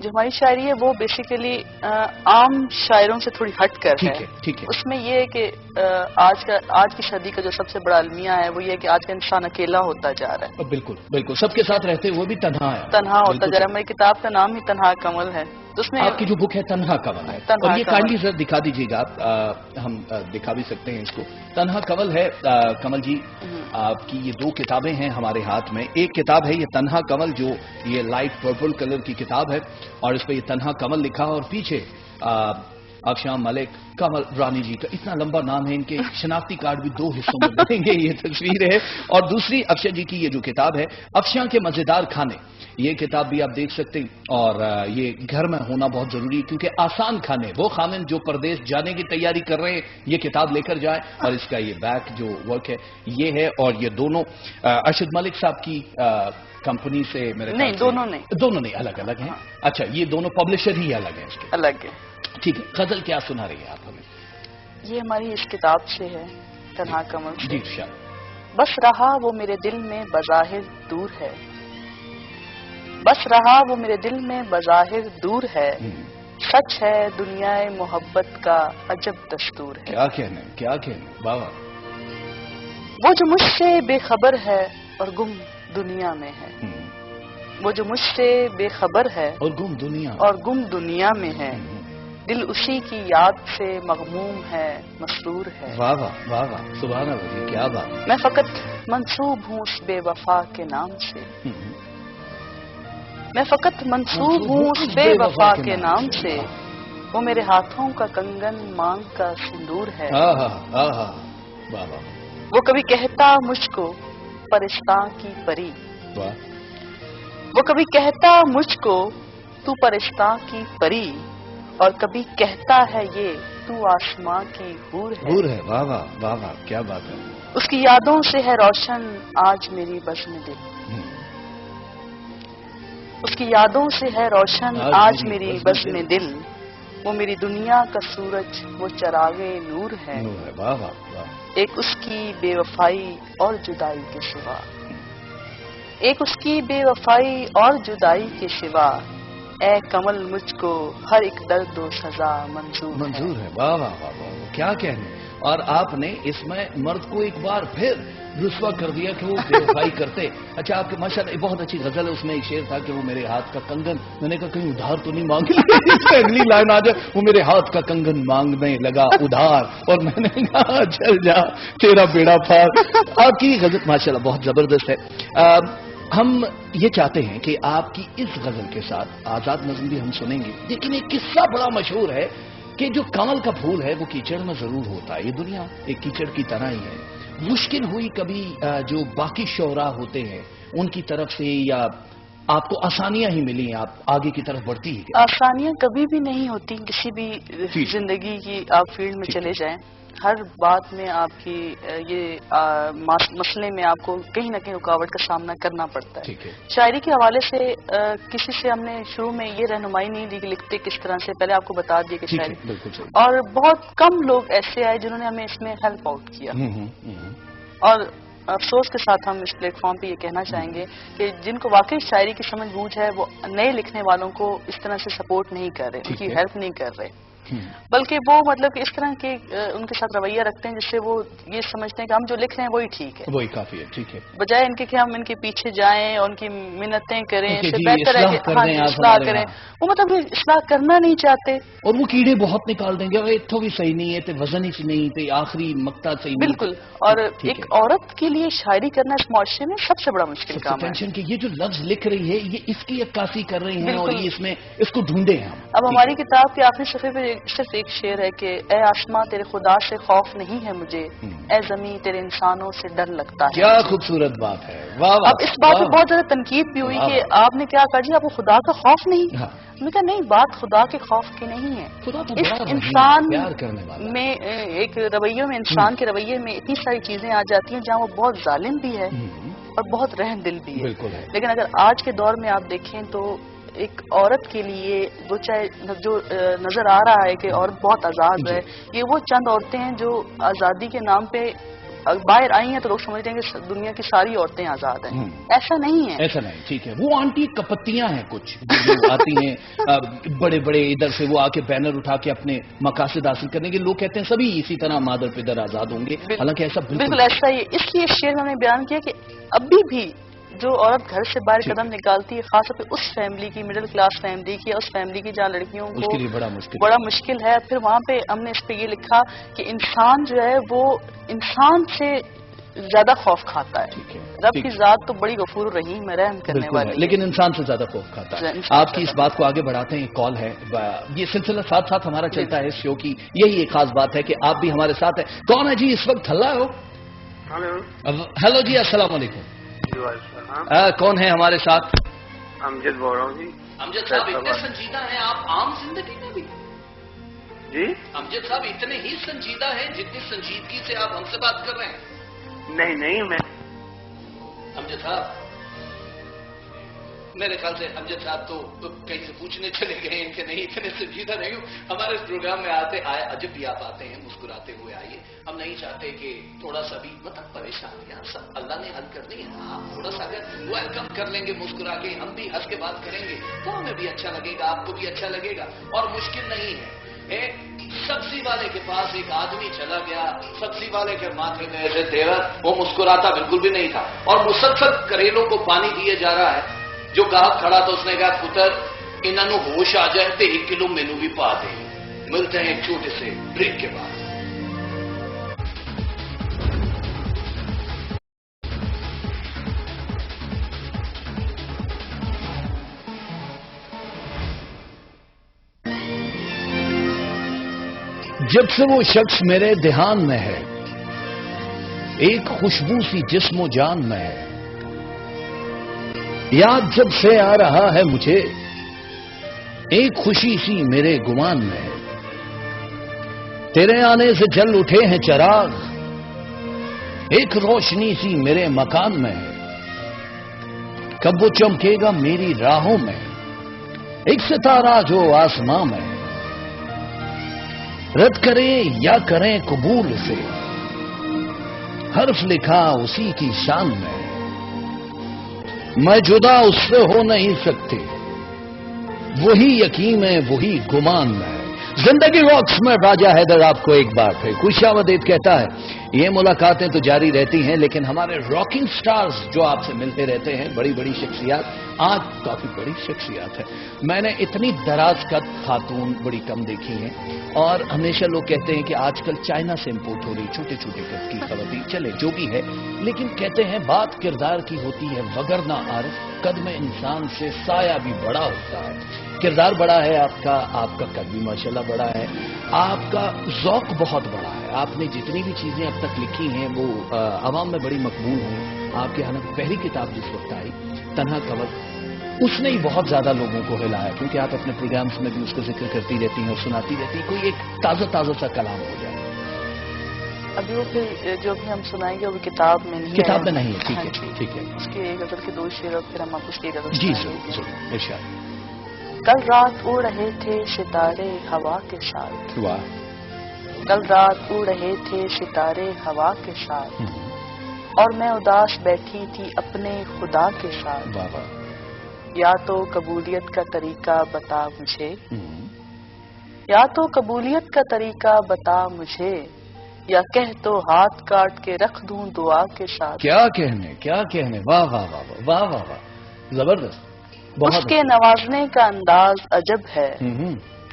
S4: جو ہماری شاعری ہے وہ بیسیکلی عام شاعروں سے تھوڑی ہٹ کر ہے.
S1: ٹھیک ہے.
S4: اس میں یہ ہے کہ آج کی صدی کا جو سب سے بڑا المیہ ہے وہ یہ ہے کہ آج کا انسان اکیلا ہوتا جا رہا ہے.
S1: بالکل بالکل، سب کے ساتھ رہتے وہ بھی تنہا
S4: ہوتا جا رہا ہے. ہماری کتاب کا نام ہی تنہا کمل ہے. تو اس میں
S1: آپ کی جو بک ہے تنہا کنول ہے، اور یہ کائنڈلی ذرا دکھا دیجیے گا آپ، ہم دکھا بھی سکتے ہیں اس کو. تنہا کنول ہے کمل جی، آپ کی یہ 2 کتابیں ہیں ہمارے ہاتھ میں. ایک کتاب ہے یہ تنہا کنول جو یہ لائٹ پرپل کلر کی کتاب ہے، اور اس پہ یہ تنہا کنول لکھا، اور پیچھے افشاں ملک کنول رانی جی کا اتنا لمبا نام ہے، ان کے شناختی کارڈ بھی 2 حصوں میں بنیں گے. یہ تصویر ہے. اور دوسری افشاں جی کی یہ جو کتاب ہے افشاں کے مزیدار کھانے، یہ کتاب بھی آپ دیکھ سکتے ہیں. اور یہ گھر میں ہونا بہت ضروری ہے، کیونکہ آسان کھانے وہ خامن جو پردیش جانے کی تیاری کر رہے ہیں یہ کتاب لے کر جائیں. اور اس کا یہ بیک جو ورک ہے یہ ہے. اور یہ دونوں ارشد ملک صاحب کی کمپنی سے میرے
S4: نہیں،
S1: دونوں نہیں الگ الگ ہیں. اچھا، یہ دونوں پبلشر ہی الگ ہیں اس کے.
S4: الگ ہے.
S1: ٹھیک ہے. غزل کیا سنا رہی ہیں آپ ہمیں؟
S4: یہ ہماری اس کتاب سے ہے تنہا کمل سے.
S1: جی شاء.
S4: بس رہا وہ میرے دل میں بظاہر دور ہے، بس رہا وہ میرے دل میں بظاہر دور ہے، سچ ہے دنیا محبت کا عجب دستور ہے.
S1: کیا کہنے بابا.
S4: وہ جو مجھ سے بے خبر ہے اور گم دنیا میں ہے، وہ جو مجھ سے بے خبر ہے
S1: اور گم دنیا
S4: میں ہے، دل اسی کی یاد سے مغموم ہے، مسرور ہے.
S1: واہ واہ واہ واہ، سبحان اللہ، کیا بات.
S4: میں فقط منسوب ہوں اس بے وفا کے نام سے، میں فقط منسوب ہوں اس بے وفا کے نام سے، وہ میرے ہاتھوں کا کنگن مانگ کا سندور ہے. وہ کبھی کہتا مجھ کو پرستاں کی پری، وہ کبھی کہتا مجھ کو تو پرستاں کی پری، اور کبھی کہتا ہے یہ تو آسماں کی حور ہے.
S1: واہ واہ واہ واہ، کیا بات ہے.
S4: اس کی یادوں سے ہے روشن آج میری بزم دل، اس کی یادوں سے ہے روشن آج میری بزم دل، وہ میری دنیا کا سورج وہ چراغ نور ہے. ایک اس کی بے وفائی اور جدائی کے سوا، ایک اس کی بے وفائی اور جدائی کے سوا، اے کمل مجھ کو ہر ایک درد و سزا منظور ہے.
S1: واہ واہ واہ واہ، کیا کہنے. اور آپ نے اس میں مرد کو ایک بار پھر رسوا کر دیا کہ وہ بے وفائی کرتے. اچھا، آپ کے ماشاءاللہ بہت اچھی غزل ہے، اس میں ایک شعر تھا کہ وہ میرے ہاتھ کا کنگن، میں نے کہا کہیں ادھار تو نہیں مانگ لی. اگلی لائن آ جائے، وہ میرے ہاتھ کا کنگن مانگنے لگا ادھار، اور میں نے کہا چل جا تیرا بیڑا پار. آپ کی غزل ماشاءاللہ بہت زبردست ہے. ہم یہ چاہتے ہیں کہ آپ کی اس غزل کے ساتھ آزاد نظم بھی ہم سنیں گے، لیکن ایک قصہ بڑا مشہور ہے کہ جو کمل کا پھول ہے وہ کیچڑ میں ضرور ہوتا ہے. یہ دنیا ایک کیچڑ کی طرح ہی ہے. مشکل ہوئی کبھی جو باقی شعراء ہوتے ہیں ان کی طرف سے، یا آپ کو آسانیاں ہی ملی ہیں، آپ آگے کی طرف بڑھتی ہیں؟
S4: آسانیاں کبھی بھی نہیں ہوتی کسی بھی زندگی کی آپ فیلڈ میں چلے جائیں. ہر بات میں آپ کی یہ مسئلے میں آپ کو کہیں نہ کہیں رکاوٹ کا سامنا کرنا پڑتا ہے. شاعری کے حوالے سے کسی سے ہم نے شروع میں یہ رہنمائی نہیں دی کہ لکھتے کس طرح سے، پہلے آپ کو بتا دیا کہ شاعری، اور بہت کم لوگ ایسے آئے جنہوں نے ہمیں اس میں ہیلپ آؤٹ کیا. اور افسوس کے ساتھ ہم اس پلیٹ فارم پہ یہ کہنا چاہیں گے کہ جن کو واقعی شاعری کی سمجھ بوجھ ہے وہ نئے لکھنے والوں کو اس طرح سے سپورٹ نہیں کر رہے، ان کی ہیلپ نہیں کر رہے، بلکہ وہ مطلب کہ اس طرح کے ان کے ساتھ رویہ رکھتے ہیں جس سے وہ یہ سمجھتے ہیں کہ ہم جو لکھ رہے ہیں وہی ٹھیک ہے،
S1: وہی کافی ہے. ٹھیک ہے،
S4: بجائے ان کے کہ ہم ان کے پیچھے جائیں اور ان کی منتیں کریں، اس سے بہتر ہے کہ اصلاح کریں. وہ مطلب اصلاح کرنا نہیں چاہتے،
S1: اور وہ کیڑے بہت نکال دیں گے، اتو بھی صحیح نہیں ہے، تے وزن ہی نہیں، تے آخری مقطع صحیح نہیں.
S4: بالکل. اور ایک عورت کے لیے شاعری کرنا اس معاشرے میں سب سے بڑا مشکل کام ہے.
S1: کہ یہ جو لفظ لکھ رہی ہے یہ اس کی عکاسی کر رہی ہیں، اور یہ اس میں اس کو ڈھونڈے ہیں.
S4: اب ہماری کتاب کے آخری صفحے پہ صرف ایک شعر ہے کہ اے آسماں تیرے خدا سے خوف نہیں ہے مجھے، اے زمین تیرے انسانوں سے ڈر لگتا ہے.
S1: کیا خوبصورت بات ہے.
S4: اب اس بات پہ بہت زیادہ تنقید بھی ہوئی کہ آپ نے کیا کہا جی آپ کو خدا کا خوف نہیں. میں کہا نہیں، بات خدا کے خوف کی نہیں ہے، اس انسان میں ایک رویوں میں، انسان کے رویے میں اتنی ساری چیزیں آ جاتی ہیں جہاں وہ بہت ظالم بھی ہے اور بہت رحم دل بھی ہے. لیکن اگر آج کے دور میں آپ دیکھیں تو ایک عورت کے لیے وہ چاہے جو نظر آ رہا ہے کہ عورت بہت آزاد ہے، یہ وہ چند عورتیں ہیں جو آزادی کے نام پہ باہر آئی ہیں تو لوگ سمجھتے ہیں کہ دنیا کی ساری عورتیں آزاد ہیں. ایسا نہیں ہے.
S1: ایسا نہیں. ٹھیک ہے. وہ آنٹی کپتیاں ہیں کچھ جو آتی ہیں بڑے بڑے ادھر سے وہ آ کے بینر اٹھا کے اپنے مقاصد حاصل کرنے کے. لوگ کہتے ہیں سبھی اسی طرح مادر پدر آزاد ہوں گے, حالانکہ ایسا
S4: بالکل ایسا ہی. اس لیے اس شعر میں ہم نے بیان کیا کہ ابھی بھی جو عورت گھر سے باہر قدم نکالتی ہے, خاص طور پہ اس فیملی کی, مڈل کلاس فیملی کی, اس فیملی کی جہاں لڑکیوں کو بڑا مشکل ہے. پھر وہاں پہ ہم نے اس پہ یہ لکھا کہ انسان جو ہے وہ انسان سے زیادہ خوف کھاتا ہے. رب کی ذات تو بڑی غفور الرحیم ہے, رحم کرنے والی,
S1: لیکن انسان سے زیادہ خوف کھاتا ہے. آپ کی اس بات کو آگے بڑھاتے ہیں. ایک کال ہے, یہ سلسلہ ساتھ ساتھ ہمارا چلتا ہے اس شو کی. یہی ایک خاص بات ہے کہ آپ بھی ہمارے ساتھ ہیں. کون ہے جی اس وقت؟ ہلو. ہلو جی, السلام علیکم. کون ہے ہمارے ساتھ؟
S5: امجد بول رہا ہوں جی.
S1: امجد صاحب اتنے سنجیدہ ہیں آپ عام زندگی میں بھی؟
S5: جی
S1: امجد صاحب اتنے ہی سنجیدہ ہیں جتنی سنجیدگی سے آپ ہم سے بات کر رہے ہیں؟
S5: نہیں میں
S1: امجد صاحب میرے خیال سے امجد صاحب تو کہیں سے پوچھنے چلے گئے ہیں کہ نہیں اتنے سنجیدہ نہیں ہوں. ہمارے اس پروگرام میں جب بھی آپ آتے ہیں مسکراتے ہوئے آئیے. ہم نہیں چاہتے کہ تھوڑا سا بھی مطلب پریشانیاں سب اللہ نے حل کرنی ہے. آپ تھوڑا سا اگر ویلکم کر لیں گے مسکرا کے, ہم بھی ہنس کے بات کریں گے تو ہمیں بھی اچھا لگے گا, آپ کو بھی اچھا لگے گا. اور مشکل نہیں ہے. ایک سبزی والے کے پاس ایک آدمی چلا گیا, سبزی والے کے ماتھے میں ایسے تیور, وہ مسکراتا بالکل بھی نہیں تھا اور مسلسل کریلوں کو پانی دیے جا رہا ہے. جو گاہک کھڑا تھا اس نے کہا پتر انہوں ہوش آ جائے تو 1 کلو مینو بھی پا دیں. ملتے ہیں ایک چھوٹے سے بریک کے بعد. جب سے وہ شخص میرے دھیان میں ہے, ایک خوشبو سی جسم و جان میں ہے. یاد جب سے آ رہا ہے مجھے, ایک خوشی سی میرے گمان میں ہے. تیرے آنے سے جل اٹھے ہیں چراغ, ایک روشنی سی میرے مکان میں ہے. کب وہ چمکے گا میری راہوں میں, ایک ستارہ جو آسماں میں ہے. رد کریں یا کریں قبول سے, حرف لکھا اسی کی شان میں. میں جدا اس سے ہو نہیں سکتی, وہی یقین ہے وہی گمان میں. زندگی راکس میں راجہ حیدر آپ کو ایک بار پھر خوش آمدید کہتا ہے. یہ ملاقاتیں تو جاری رہتی ہیں لیکن ہمارے راکنگ سٹارز جو آپ سے ملتے رہتے ہیں, بڑی بڑی شخصیات, آج کافی بڑی شخصیات ہے. میں نے اتنی دراز قد خاتون بڑی کم دیکھی ہیں اور ہمیشہ لوگ کہتے ہیں کہ آج کل چائنا سے امپورٹ ہو رہی چھوٹے چھوٹے قد کی خواتین. چلے جو بھی ہے, لیکن کہتے ہیں بات کردار کی ہوتی ہے وگرنہ عارف قد میں انسان سے سایہ بھی بڑا ہوتا ہے. کردار بڑا ہے آپ کا قد بھی ماشاءاللہ بڑا ہے, آپ کا ذوق بہت بڑا ہے. آپ نے جتنی بھی چیزیں اب تک لکھی ہیں وہ عوام میں بڑی مقبول ہیں. آپ کی حالانکہ پہلی کتاب جس وقت آئی تنہا کور, اس نے ہی بہت زیادہ لوگوں کو ہلایا, کیونکہ آپ اپنے پروگرامز میں بھی اس کا ذکر کرتی رہتی ہیں اور سناتی رہتی ہیں. کوئی ایک تازہ سا کلام ہو جائے.
S4: ابھی وہ پھر جو بھی ہم سنائیں گے وہ کتاب میں نہیں,
S1: کتاب میں نہیں ہے. ٹھیک ہے ٹھیک ہے.
S4: اس کے غزل کے 2 شعر اور پھر ہم آپ اس کی غزل.
S1: جی ضرور ارشاد.
S4: کل رات اڑ رہے تھے ستارے ہوا کے ساتھ,
S1: واہ.
S4: کل رات اڑ رہے تھے ستارے ہوا کے ساتھ, اور میں اداس بیٹھی تھی اپنے خدا کے ساتھ.
S1: واہ واہ.
S4: یا تو قبولیت کا طریقہ بتا مجھے, یا تو قبولیت کا طریقہ بتا مجھے, یا کہہ تو ہاتھ کاٹ کے رکھ دوں دعا کے ساتھ.
S1: کیا کہنے. واہ واہ واہ واہ واہ واہ, زبردست.
S4: اس کے نوازنے کا انداز عجب ہے,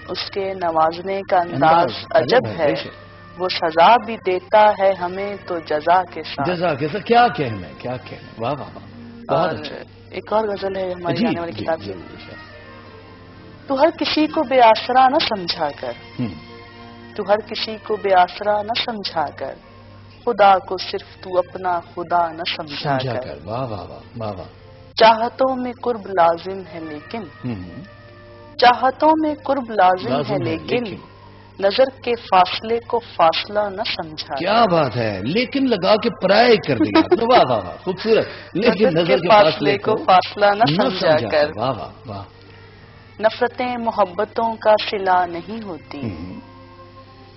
S4: اس کے نوازنے کا انداز عجب ہے, وہ سزا بھی دیتا ہے ہمیں تو جزا کے ساتھ.
S1: کیا کہنے. واہ واہ واہ.
S4: اور ایک اور غزل ہے ہماری آنے والی کتاب کی. تو ہر کسی کو بے آسرا نہ سمجھا کر, تو ہر کسی کو بے آسرا نہ سمجھا کر, خدا کو صرف تو اپنا خدا نہ سمجھا کر.
S1: واہ واہ واہ واہ.
S4: چاہتوں میں قرب لازم ہے لیکن, چاہتوں میں قرب لازم ہے لیکن, نظر کے فاصلے کو فاصلہ نہ سمجھا.
S1: کیا بات ہے, لیکن لگا کے پرائے کر دیا. واہ واہ واہ خوبصورت. لیکن نظر کے فاصلے کو
S4: فاصلہ نہ سمجھا کر.
S1: واہ واہ واہ.
S4: نفرتیں محبتوں کا صلہ نہیں ہوتی,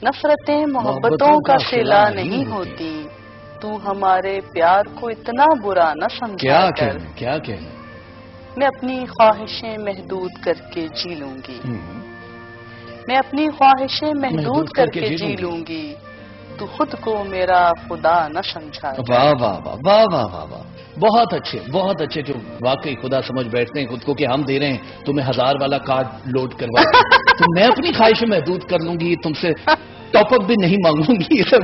S4: نفرتیں محبتوں کا صلہ نہیں ہوتی, تو ہمارے پیار کو اتنا برا نہ سمجھا کر،
S1: کیا کہنا
S4: میں اپنی خواہشیں محدود کر کے جی لوں گی، میں اپنی خواہشیں محدود کر کے جی لوں گی، تو خود کو میرا خدا نہ سمجھا۔
S1: واہ واہ واہ واہ واہ واہ واہ، بہت اچھے جو واقعی خدا سمجھ بیٹھتے ہیں خود کو کہ ہم دے رہے ہیں تمہیں 1000 والا کارڈ لوڈ کروا تو میں اپنی خواہشیں محدود کر لوں گی، تم سے ٹاپ اپ بھی نہیں مانگوں گی، یہ سب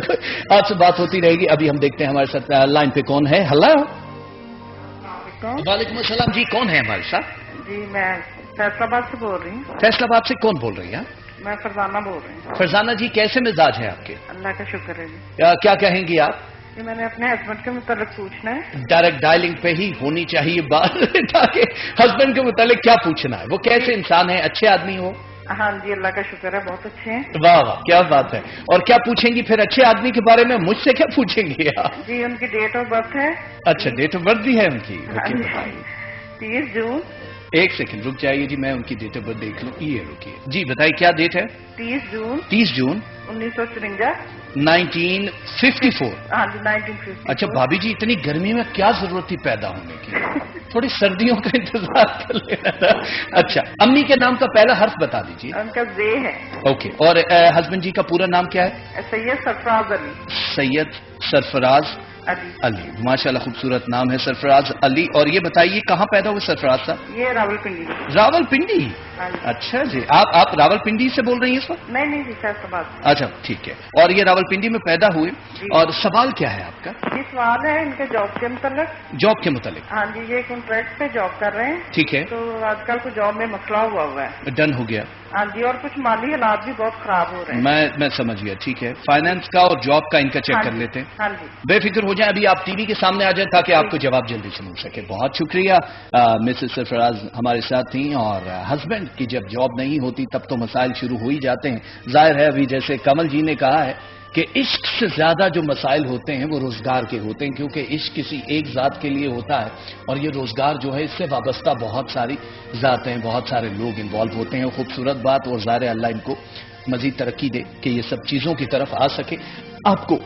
S1: آپ سے بات ہوتی رہے گی۔ ابھی ہم دیکھتے ہیں ہمارے ساتھ لائن پہ کون ہے۔ ہلو، وعلیکم السلام جی، کون ہے ہمارے ساتھ؟
S2: جی میں فیصلہ آباد سے بول رہی ہوں۔
S1: فیصلہ آباد سے کون بول رہی ہیں؟
S2: میں فرزانہ بول رہی ہوں۔
S1: فرزانہ جی، کیسے مزاج ہیں آپ کے؟
S2: اللہ کا شکر ہے جی۔
S1: کیا کہیں گی آپ؟
S2: جی میں نے اپنے ہسبینڈ کے متعلق پوچھنا ہے۔
S1: ڈائریکٹ ڈائلنگ پہ ہی ہونی چاہیے بات تاکہ ہسبینڈ کے متعلق کیا پوچھنا ہے، وہ کیسے انسان ہے، اچھے آدمی ہو؟
S2: ہاں جی اللہ کا شکر ہے، بہت اچھے ہیں۔
S1: واہ واہ، کیا بات ہے۔ اور کیا پوچھیں گی پھر اچھے آدمی کے بارے میں؟ مجھ سے کیا پوچھیں گی آپ؟
S2: جی ان کی ڈیٹ آف برتھ ہے۔
S1: اچھا، ڈیٹ آف برتھ بھی ہے ان کی؟
S2: ہاں جی 30 جون۔
S1: ایک سیکنڈ رک جائیے جی، میں ان کی ڈیٹ آف برتھ دیکھ لوں۔ یہ رکیے جی، بتائیے کیا ڈیٹ ہے؟
S2: 30 جون 1954۔
S1: 1954؟
S2: ہاں جی 1954۔
S1: اچھا بھابھی جی، اتنی گرمی میں کیا ضرورت تھی پیدا ہونے کی؟ تھوڑی سردیوں کا انتظار کر لینا تھا۔ اچھا، امی کے نام کا پہلا حرف بتا دیجیے۔
S2: ان کا زے ہے۔
S1: اوکے، اور ہسبینڈ جی کا پورا نام کیا ہے؟
S2: سید سرفراز علی۔
S1: سید سرفراز علی، ماشاءاللہ خوبصورت نام ہے سرفراز علی۔ اور یہ بتائیے کہاں پیدا ہوئے سرفراز صاحب؟
S2: یہ راول پنڈی۔
S1: راول پنڈی؟ اچھا جی، آپ راول پنڈی سے بول رہی ہیں اس وقت؟
S2: نہیں جی فیصلہ آباد۔
S1: اچھا ٹھیک ہے، اور یہ راول پنڈی میں پیدا ہوئے، اور سوال کیا ہے آپ کا؟
S2: یہ سوال ہے ان کے جاب کے متعلق۔
S1: جاب کے متعلق؟
S2: ہاں جی یہ کانٹریکٹ پہ جاب کر رہے ہیں۔
S1: ٹھیک ہے،
S2: تو آج کل کو جاب میں مسئلہ ہوا ہے۔
S1: ڈن ہو گیا؟
S2: ہاں جی، اور کچھ مالی حالات بھی بہت خراب ہو رہے ہیں۔
S1: میں سمجھ گیا، ٹھیک ہے، فائنانس کا اور جاب کا ان کا چیک کر لیتے ہیں۔
S2: ہاں جی
S1: بے فکر ہو جائیں، ابھی آپ ٹی وی کے سامنے آ جائیں تاکہ آپ کو جواب جلدی سے مل سکے۔ بہت شکریہ، مسز سرفراز ہمارے ساتھ تھیں، اور ہسبینڈ کی جب جاب نہیں ہوتی تب تو مسائل شروع ہو ہی جاتے ہیں۔ ظاہر ہے ابھی جیسے کمل جی نے کہا ہے کہ عشق سے زیادہ جو مسائل ہوتے ہیں وہ روزگار کے ہوتے ہیں، کیونکہ عشق کسی ایک ذات کے لیے ہوتا ہے، اور یہ روزگار جو ہے اس سے وابستہ بہت ساری ذاتیں، بہت سارے لوگ انوالو ہوتے ہیں۔ خوبصورت بات، اور ظاہر اللہ ان کو مزید ترقی دے کہ یہ سب چیزوں کی طرف آ سکے۔ آپ کو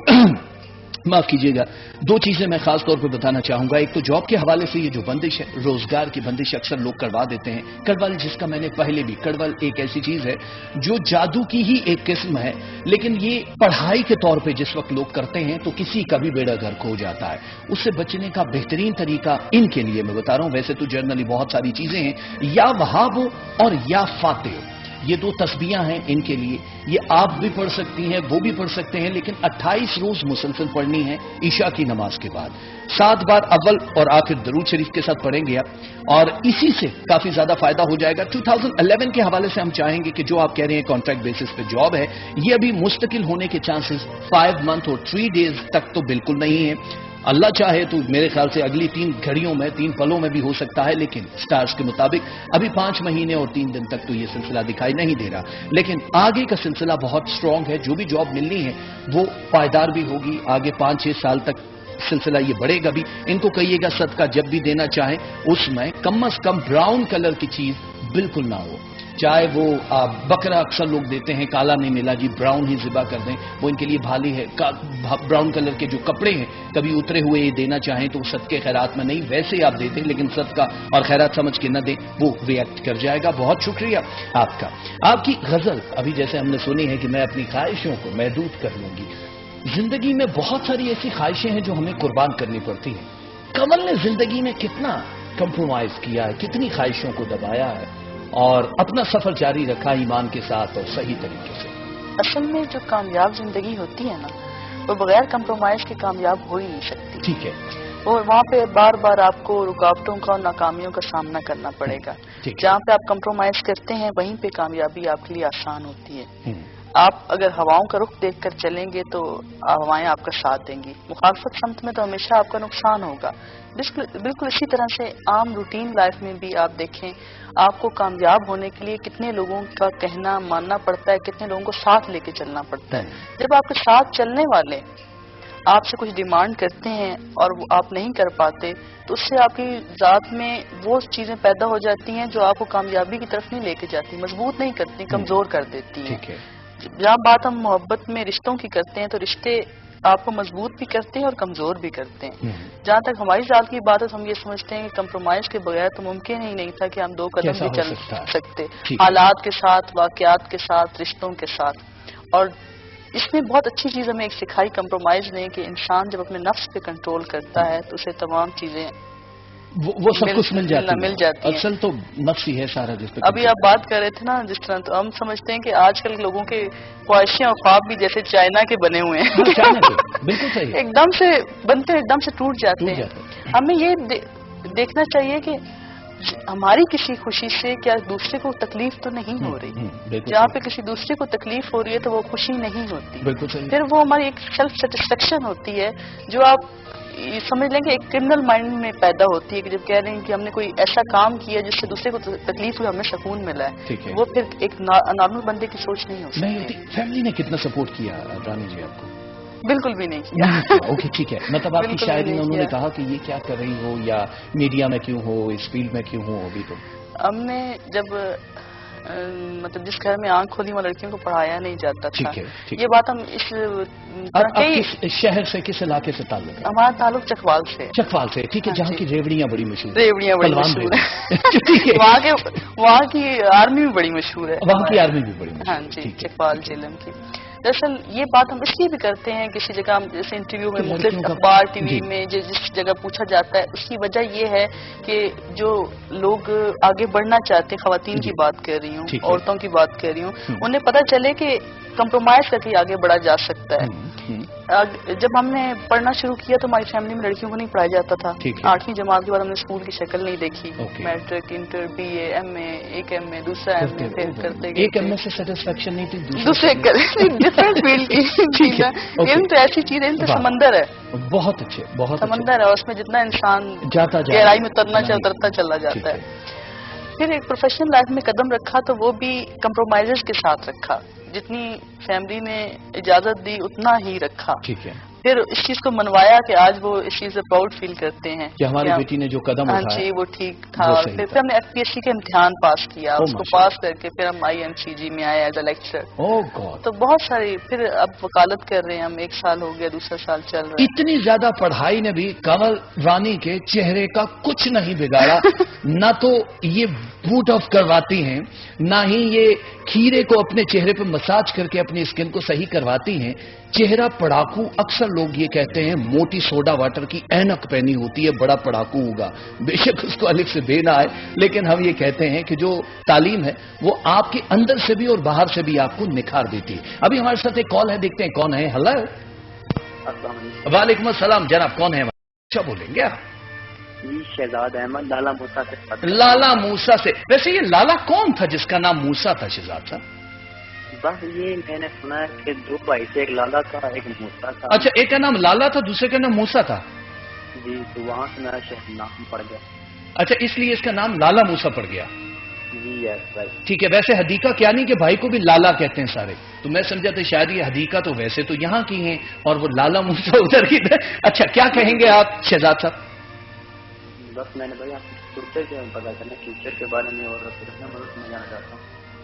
S1: معاف کیجیے گا، دو چیزیں میں خاص طور پہ بتانا چاہوں گا۔ ایک تو جاب کے حوالے سے یہ جو بندش ہے، روزگار کی بندش اکثر لوگ کروا دیتے ہیں۔ کڑول جس کا میں نے پہلے بھی، کڑول ایک ایسی چیز ہے جو جادو کی ہی ایک قسم ہے، لیکن یہ پڑھائی کے طور پہ جس وقت لوگ کرتے ہیں تو کسی کا بھی بیڑا گھر کھو جاتا ہے۔ اس سے بچنے کا بہترین طریقہ ان کے لیے میں بتا رہا ہوں، ویسے تو جنرلی بہت ساری چیزیں ہیں، یا وہاب ہو اور یا فاتح ہو، یہ دو تسبیحاں ہیں ان کے لیے۔ یہ آپ بھی پڑھ سکتی ہیں، وہ بھی پڑھ سکتے ہیں، لیکن 28 روز مسلسل پڑھنی ہے عشاء کی نماز کے بعد۔ 7 بار اول اور آخر درود شریف کے ساتھ پڑھیں گے آپ، اور اسی سے کافی زیادہ فائدہ ہو جائے گا۔ 2011 کے حوالے سے ہم چاہیں گے کہ جو آپ کہہ رہے ہیں کانٹریکٹ بیسس پہ جاب ہے، یہ ابھی مستقل ہونے کے چانسز 5 منتھ اور 3 ڈیز تک تو بالکل نہیں ہے۔ اللہ چاہے تو میرے خیال سے اگلی 3 گھڑیوں میں، 3 پلوں میں بھی ہو سکتا ہے، لیکن سٹارز کے مطابق ابھی 5 مہینے اور 3 دن تک تو یہ سلسلہ دکھائی نہیں دے رہا، لیکن آگے کا سلسلہ بہت سٹرونگ ہے۔ جو بھی جاب ملنی ہے وہ پائیدار بھی ہوگی، آگے 5-6 سال تک سلسلہ یہ بڑھے گا بھی۔ ان کو کہیے گا صدقہ جب بھی دینا چاہیں اس میں کم از کم براؤن کلر کی چیز بالکل نہ ہو، چاہے وہ بکرا اکثر لوگ دیتے ہیں، کالا نہیں ملا جی، براؤن ہی ذبح کر دیں، وہ ان کے لیے بھالی ہے۔ براؤن کلر کے جو کپڑے ہیں کبھی اترے ہوئے یہ دینا چاہیں تو صدقے خیرات میں نہیں، ویسے آپ دیتے ہیں، لیکن صدقہ اور خیرات سمجھ کے نہ دیں، وہ ریئیکٹ کر جائے گا۔ بہت شکریہ آپ کا۔ آپ کی غزل ابھی جیسے ہم نے سنی ہے کہ میں اپنی خواہشوں کو محدود کر لوں گی۔ زندگی میں بہت ساری ایسی خواہشیں ہیں جو ہمیں قربان کرنی پڑتی ہیں۔ کمل نے زندگی میں کتنا کمپرومائز کیا ہے، کتنی خواہشوں کو دبایا ہے، اور اپنا سفر جاری رکھا ایمان کے ساتھ اور صحیح طریقے سے۔
S4: اصل میں جو کامیاب زندگی ہوتی ہے نا، وہ بغیر کمپرومائز کے کامیاب ہو ہی نہیں سکتی۔
S1: ٹھیک ہے،
S4: اور وہاں پہ بار بار آپ کو رکاوٹوں کا اور ناکامیوں کا سامنا کرنا پڑے گا۔ جہاں پہ آپ کمپرومائز کرتے ہیں وہیں پہ کامیابی آپ کے لیے آسان ہوتی ہے۔ آپ اگر ہواؤں کا رخ دیکھ کر چلیں گے تو ہوائیں آپ کا ساتھ دیں گی، مخالفت سمت میں تو ہمیشہ آپ کا نقصان ہوگا۔ بالکل اسی طرح سے عام روٹین لائف میں بھی آپ دیکھیں، آپ کو کامیاب ہونے کے لیے کتنے لوگوں کا کہنا ماننا پڑتا ہے، کتنے لوگوں کو ساتھ لے کے چلنا پڑتا ہے۔ جب آپ کے ساتھ چلنے والے آپ سے کچھ ڈیمانڈ کرتے ہیں اور وہ آپ نہیں کر پاتے تو اس سے آپ کی ذات میں وہ چیزیں پیدا ہو جاتی ہیں جو آپ کو کامیابی کی طرف نہیں لے کے جاتی، مضبوط نہیں کرتی، کمزور کر دیتی ہیں۔ جہاں بات ہم محبت میں رشتوں کی کرتے ہیں تو رشتے آپ کو مضبوط بھی کرتے ہیں اور کمزور بھی کرتے ہیں. جہاں تک ہماری ذات کی بات ہے تو ہم یہ سمجھتے ہیں کہ کمپرومائز کے بغیر تو ممکن ہی نہیں تھا کہ ہم 2 قدم بھی چل سکتے حالات کے ساتھ، واقعات کے ساتھ، رشتوں کے ساتھ. اور اس میں بہت اچھی چیز ہمیں ایک سکھائی کمپرومائز نے کہ انسان جب اپنے نفس پہ کنٹرول کرتا ہے تو اسے تمام چیزیں
S1: وہ سب کچھ مل جاتی
S4: ہیں.
S1: اصل تو نفس ہی ہے سارا جس پہ.
S4: ابھی آپ بات کر رہے تھے نا جس طرح، تو ہم سمجھتے ہیں کہ آج کل لوگوں کے خواہشیں اور خواب بھی جیسے چائنا کے بنے ہوئے ہیں.
S1: بالکل صحیح.
S4: ایک دم سے بنتے ہیں، ایک دم سے ٹوٹ جاتے ہیں. ہمیں یہ دیکھنا چاہیے کہ ہماری کسی خوشی سے کیا دوسرے کو تکلیف تو نہیں ہو رہی. جہاں پہ کسی دوسرے کو تکلیف ہو رہی ہے تو وہ خوشی نہیں ہوتی. پھر وہ ہماری ایک سیلف سیٹسفیکشن ہوتی ہے جو آپ سمجھ لیں کہ ایک کرمنل مائنڈ میں پیدا ہوتی ہے کہ جب کہہ رہے ہیں کہ ہم نے کوئی ایسا کام کیا جس سے دوسرے کو تکلیف ہوئی، ہمیں سکون ملا ہے. وہ پھر ایک نارمل بندے کی سوچ نہیں ہو سکتی.
S1: فیملی نے کتنا سپورٹ کیا رانی جی آپ کو؟
S4: بالکل بھی نہیں کیا.
S1: اوکے ٹھیک ہے. مطلب آپ کی شاعری میں انہوں نے کہا کہ یہ کیا کر رہی ہو، یا میڈیا میں کیوں ہو، اس فیلڈ میں کیوں ہو؟ ابھی تو
S4: ہم نے جب مطلب جس گھر میں آنکھ کھولی وہاں لڑکیوں کو پڑھایا نہیں جاتا تھا. یہ بات ہم اس
S1: شہر سے کس علاقے سے تعلق ہے؟
S4: ہمارا تعلق چکوال سے.
S1: چکوال سے ٹھیک ہے. جہاں کی ریوڑیاں بڑی مشہور ہیں.
S4: ریوڑیاں بڑی مشہور ہیں. وہاں کی آرمی بھی بڑی مشہور ہے.
S1: وہاں کی آرمی بھی بڑی مشہور.
S4: ہاں جی، چکوال جیلم کی. دراصل یہ بات ہم اس لیے بھی کرتے ہیں کسی جگہ ہم جیسے انٹرویو میں مختلف اخبار ٹی وی میں جس جگہ پوچھا جاتا ہے، اس کی وجہ یہ ہے کہ جو لوگ آگے بڑھنا چاہتے ہیں، خواتین کی بات کر رہی ہوں، عورتوں کی بات کر رہی ہوں، انہیں پتہ چلے کہ کمپرومائز کر کے آگے بڑھا جا سکتا ہے. جب ہم نے پڑھنا شروع کیا تو ہماری فیملی میں لڑکیوں کو نہیں پڑھایا جاتا تھا. 8ویں جماعت کے بعد ہم نے اسکول کی شکل نہیں دیکھی. Matric, inter, B A, M A, ایک ایم اے، دوسرا ایم اے، پھر کرتے گئے.
S1: ایک ایم اے سے سیٹسفیکشن نہیں تھی،
S4: دوسرے ڈفرنٹ فیلڈ کی. علم تو ایسی چیز ہے، علم تو سمندر ہے.
S1: بہت اچھے، بہت
S4: سمندر ہے. اس میں جتنا انسان گہرائی میں اترتا چلا جاتا ہے. پھر ایک پروفیشنل لائف میں قدم رکھا تو وہ بھی کمپرومائزز کے ساتھ رکھا. جتنی فیملی نے اجازت دی اتنا ہی رکھا.
S1: ٹھیک ہے.
S4: پھر اس چیز کو منوایا کہ آج وہ اس چیز سے پراؤڈ فیل کرتے ہیں
S1: کہ ہماری بیٹی نے جو قدم اٹھایا.
S4: ہاں جی، وہ ٹھیک تھا. پھر ہم نے ایف پی ایس سی کا امتحان پاس کیا. اس کو پاس کر کے پھر ہم آئی ایم سی جی میں آئے ایز اے لیکچرر. تو بہت ساری. پھر اب وکالت کر رہے ہیں ہم. 1 سال ہو گیا، دوسرا سال چل رہا ہے.
S1: اتنی زیادہ پڑھائی نے بھی کنول رانی کے چہرے کا کچھ نہیں بگاڑا. نہ تو یہ بوٹ آف کرواتی ہیں، نہ ہی یہ کھیرے کو اپنے چہرے پہ مساج کر کے اپنی اسکن کو صحیح کرواتی ہیں. چہرہ پڑاکو. اکثر لوگ یہ کہتے ہیں موٹی سوڈا واٹر کی اینک پہنی ہوتی ہے، بڑا پڑاکو ہوگا. بے شک اس کو الف سے بے نہ آئے، لیکن ہم یہ کہتے ہیں کہ جو تعلیم ہے وہ آپ کے اندر سے بھی اور باہر سے بھی آپ کو نکھار دیتی ہے. ابھی ہمارے ساتھ ایک کال ہے، دیکھتے ہیں کون ہے. ہلو. وعلیکم السلام جناب، کون ہے؟ اچھا بولیں گے آپ؟
S5: جی شہزاد احمد، لالا موسا سے.
S1: لالا موسا سے. ویسے یہ لالا کون تھا جس کا نام موسا تھا شہزاد صاحب؟
S5: بس یہ میں نے سنا ہے کہ 2 بھائی تھے، ایک لالا تھا ایک موسا تھا.
S1: اچھا، ایک کا نام لالا تھا، دوسرے کا نام موسا تھا.
S5: جی، تو وہاں سے میرا شہر نام پڑ گیا.
S1: اچھا، اس لیے اس کا نام لالا موسا پڑ گیا.
S5: جی یس بھائی.
S1: ٹھیک ہے. ویسے حدیقہ کیا نہیں کہ بھائی کو بھی لالا کہتے ہیں سارے، تو میں سمجھا تھا شاید یہ حدیقہ تو ویسے تو یہاں کی ہیں اور وہ لالا موسا ادھر کی تھے. اچھا، کیا کہیں گے آپ شہزاد صاحب؟
S5: بس میں نے بھائی آپ فیوچر کے پتا کرنا، فیوچر کے بارے میں اور مدد میں جانا چاہتا ہوں.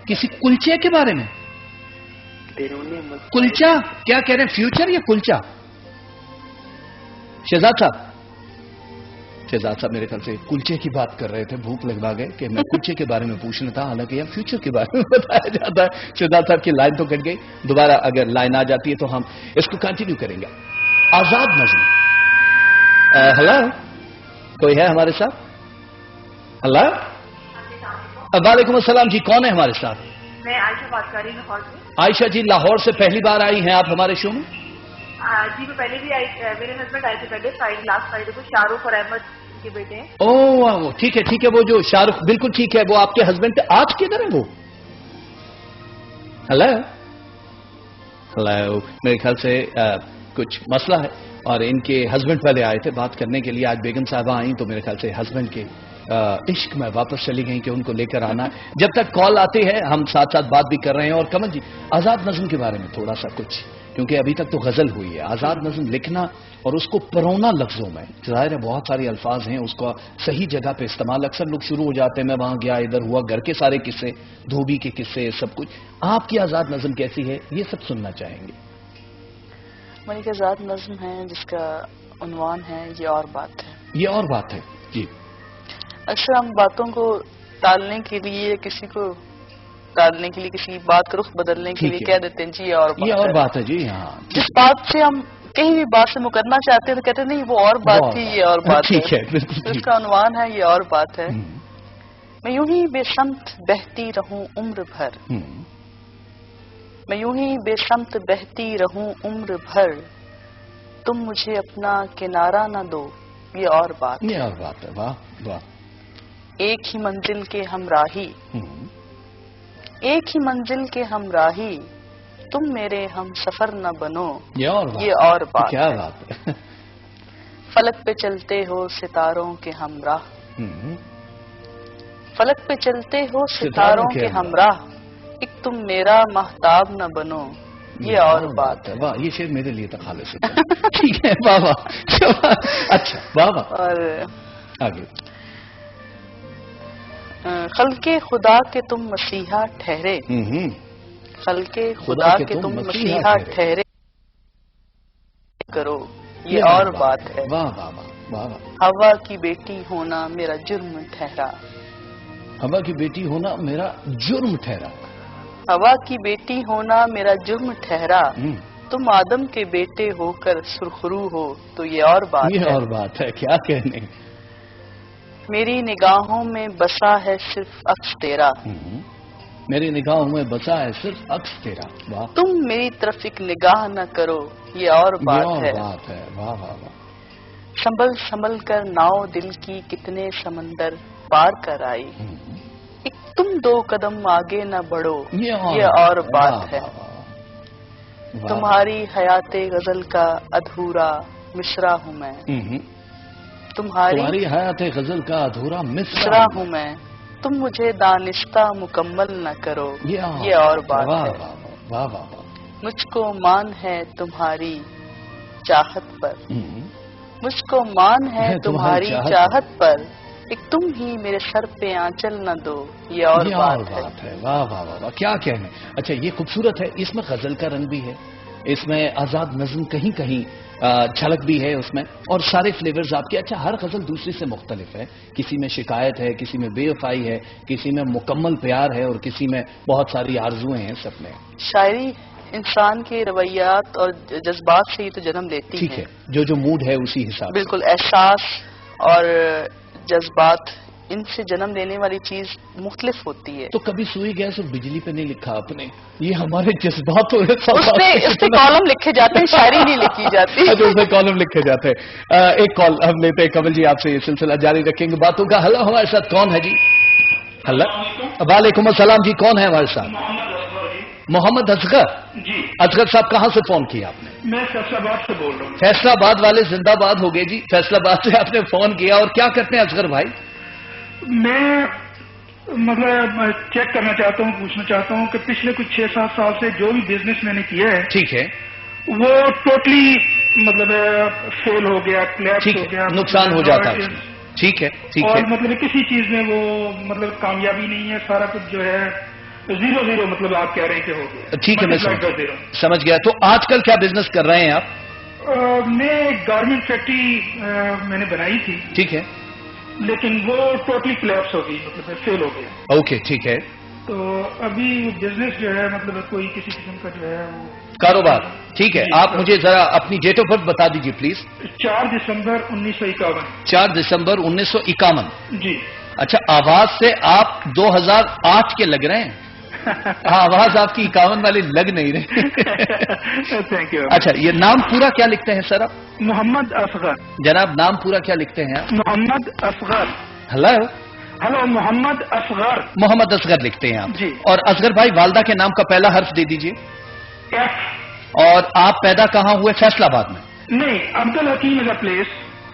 S1: کسی کلچے کے بارے میں؟ کلچا کیا کہہ رہے ہیں؟ فیوچر یا کلچا؟ شہزاد صاحب میرے خیال سے کلچے کی بات کر رہے تھے. بھوک لگوا گئے کہ میں کلچے کے بارے میں پوچھنا تھا، حالانکہ یہاں فیوچر کے بارے میں بتایا جاتا ہے. شہزاد صاحب کی لائن تو کٹ گئی. دوبارہ اگر لائن آ جاتی ہے تو ہم اس کو کنٹینیو کریں گے. آزاد نظم. ہلو، کوئی ہے ہمارے ساتھ؟ ہلو. وعلیکم السلام جی، کون ہے ہمارے ساتھ؟
S3: میں عائشہ بات کر رہی ہوں لاہور سے.
S1: عائشہ جی، لاہور سے پہلی بار آئی ہیں آپ ہمارے شو میں؟
S3: جی میں پہلے بھی آئی. میرے ہسبینڈ آئے تھے پہلے لاسٹ فرائیڈے کو. شاہ رخ اور احمد کے بیٹے ہیں.
S1: او ٹھیک ہے. وہ جو شاہ رخ، بالکل ٹھیک ہے. وہ آپ کے ہسبینڈ آج کدھر ہے وہ؟ ہلو. میرے خیال سے کچھ مسئلہ ہے اور ان کے ہسبینڈ پہلے آئے تھے بات کرنے کے لیے. آج بیگم صاحبہ آئیں تو میرے خیال سے ہسبینڈ کے عشق میں واپس چلی گئیں کہ ان کو لے کر آنا ہے. جب تک کال آتی ہے ہم ساتھ ساتھ بات بھی کر رہے ہیں. اور کمل جی، آزاد نظم کے بارے میں تھوڑا سا کچھ، کیونکہ ابھی تک تو غزل ہوئی ہے. آزاد نظم لکھنا اور اس کو پرونا لفظوں میں، ظاہر ہے بہت سارے الفاظ ہیں، اس کا صحیح جگہ پہ استعمال. اکثر لوگ شروع ہو جاتے ہیں میں وہاں گیا، ادھر ہوا، گھر کے سارے قصے، دھوبی کے قصے، سب کچھ. آپ کی آزاد نظم کیسی ہے یہ سب سننا چاہیں گے.
S4: ملکہ ذات نظم ہے جس کا عنوان ہے یہ اور بات ہے.
S1: یہ اور بات ہے جی.
S4: اکثر ہم باتوں کو ٹالنے کے لیے کسی کو ٹالنے کے لیے کسی بات کا رخ بدلنے کے لیے کہہ دیتے ہیں جی یہ اور
S1: بات ہے جی. ہاں
S4: جس بات سے ہم کہیں بھی بات سے مقدمہ چاہتے ہیں تو کہتے ہیں نہیں وہ اور بات تھی یہ اور بات
S1: ٹھیک ہے.
S4: اس کا عنوان ہے یہ اور بات ہے. میں یوں ہی بے سمت بہتی رہوں عمر بھر. میں یوں ہی بے سمت بہتی رہوں عمر بھر. تم مجھے اپنا کنارہ نہ دو یہ اور بات.
S1: یہ اور بات ہے. واہ واہ.
S4: ایک ہی منزل کے ہمراہی ایک ہی منزل کے ہمراہی تم میرے ہم سفر نہ بنو یہ اور بات.
S1: کیا بات ہے.
S4: فلک پہ چلتے ہو ستاروں کے ہمراہ. فلک پہ چلتے ہو ستاروں کے ہمراہ. ایک تم میرا مہتاب نہ بنو یہ اور بات ہے.
S1: واہ یہ شعر میرے لیے تو خالص ہے. ٹھیک ہے. واہ واہ. اچھا واہ واہ.
S4: اور
S1: آگے.
S4: خلق خدا کے تم مسیحا ٹھہرے. خلق خدا کے تم مسیحا ٹھہرے کرو یہ اور بات ہے.
S1: واہ واہ واہ واہ.
S4: ہوا کی بیٹی ہونا میرا جرم ٹھہرا.
S1: ہوا کی بیٹی ہونا میرا جرم ٹھہرا.
S4: ہوا کی بیٹی ہونا میرا جرم ٹھہرا. تم آدم کے بیٹے ہو کر سرخرو ہو تو یہ اور بات ہے.
S1: یہ اور بات ہے. کیا کہنے.
S4: میری نگاہوں میں بسا ہے صرف عکس تیرا.
S1: میری نگاہوں میں بسا ہے صرف عکس تیرا. واہ.
S4: تم میری طرف ایک نگاہ نہ کرو یہ اور بات ہے.
S1: واہ واہ واہ.
S4: سنبھل سنبھل کر ناؤ دل کی کتنے سمندر پار کر آئی. ایک تم دو قدم آگے نہ بڑھو یہ اور بات ہے. تمہاری حیات غزل کا ادھورا مصرع ہوں میں. تمہاری
S1: حیات غزل کا ادھورا
S4: مصرع ہوں میں. تم مجھے دانستہ مکمل نہ کرو یہ اور بات ہے.
S1: واہ واہ واہ.
S4: مجھ کو مان ہے تمہاری چاہت پر. مجھ کو مان ہے تمہاری چاہت پر. ایک تم ہی میرے سر پہ آنچل نہ دو یہ اور بات ہے.
S1: واہ واہ واہ. کیا کہنے. اچھا یہ خوبصورت ہے. اس میں غزل کا رنگ بھی ہے. اس میں آزاد نظم کہیں کہیں جھلک بھی ہے اس میں. اور سارے فلیورز آپ کے. اچھا ہر غزل دوسری سے مختلف ہے. کسی میں شکایت ہے, کسی میں بے وفائی ہے, کسی میں مکمل پیار ہے, اور کسی میں بہت ساری آرزویں ہیں. سب میں
S4: شاعری انسان کے رویات اور جذبات سے ہی تو جنم لیتی ہے.
S1: ٹھیک ہے. جو موڈ ہے اسی حساب.
S4: بالکل. احساس اور جذبات ان سے جنم لینے والی چیز مختلف ہوتی ہے.
S1: تو کبھی سوئی گیس اور بجلی پہ نہیں لکھا آپ نے. یہ ہمارے جذبات ہو رہے.
S4: اس پہ کالم لکھے جاتے ہیں, شاعری نہیں لکھی جاتی.
S1: اس پہ کالم لکھے جاتے ہیں. ایک کال ہم لیتے ہیں. کمل جی آپ سے یہ سلسلہ جاری رکھیں گے باتوں کا. ہلو ہمارے ساتھ کون ہے جی؟ ہلو. وعلیکم السلام جی. کون ہے ہمارے ساتھ؟ محمد اصغر
S6: جی.
S1: اصغر صاحب کہاں سے فون کیا آپ نے؟
S6: میں فیصلہ آباد سے بول رہا ہوں.
S1: فیصلہ آباد والے زندہ باد ہو گئے جی. فیصلہ آباد سے آپ نے فون کیا. اور کیا کرتے ہیں اصغر بھائی؟
S6: میں مطلب چیک کرنا چاہتا ہوں, پوچھنا چاہتا ہوں کہ پچھلے کچھ 6-7 سال سے جو بھی بزنس میں نے کیا ہے
S1: ٹھیک ہے
S6: وہ ٹوٹلی مطلب فیل ہو گیا, کلیپس ہو گیا,
S1: نقصان ہو جاتا ہے. ٹھیک ہے ٹھیک ہے.
S6: اور مطلب کسی چیز میں وہ مطلب کامیابی نہیں ہے. سارا کچھ جو ہے 0-0 مطلب آپ کہہ رہے ہیں کہ ہو گیا.
S1: ٹھیک ہے میں سمجھ گیا. تو آج کل کیا بزنس کر رہے ہیں آپ؟
S6: میں گارمنٹ فیکٹری میں نے بنائی تھی.
S1: ٹھیک ہے.
S6: لیکن وہ ٹوٹلی کلیپس ہو گئی, مطلب فیل ہو گیا.
S1: اوکے ٹھیک ہے.
S6: تو ابھی بزنس جو ہے مطلب کوئی کسی قسم کا جو ہے وہ
S1: کاروبار. ٹھیک ہے. آپ مجھے ذرا اپنی ڈیٹ آف برتھ بتا دیجیے پلیز.
S6: 4 دسمبر 1951.
S1: 4 دسمبر 1951.
S6: جی.
S1: اچھا آواز سے آپ 2008 کے لگ رہے ہیں. آواز آپ کی 51 والی لگ نہیں رہی.
S6: Thank you.
S1: اچھا یہ نام پورا کیا لکھتے ہیں سر آپ؟
S6: محمد اصغر.
S1: جناب نام پورا کیا لکھتے ہیں آپ؟
S6: محمد اصغر. ہلو محمد اصغر.
S1: محمد اصغر لکھتے ہیں آپ
S6: جی.
S1: اور اصغر بھائی والدہ کے نام کا پہلا حرف دے دیجیے.
S6: ایف.
S1: اور آپ پیدا کہاں ہوئے؟ فیصلہ آباد میں؟
S6: نہیں, عبد الحکیم از اے پلیس.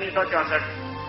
S5: 1964।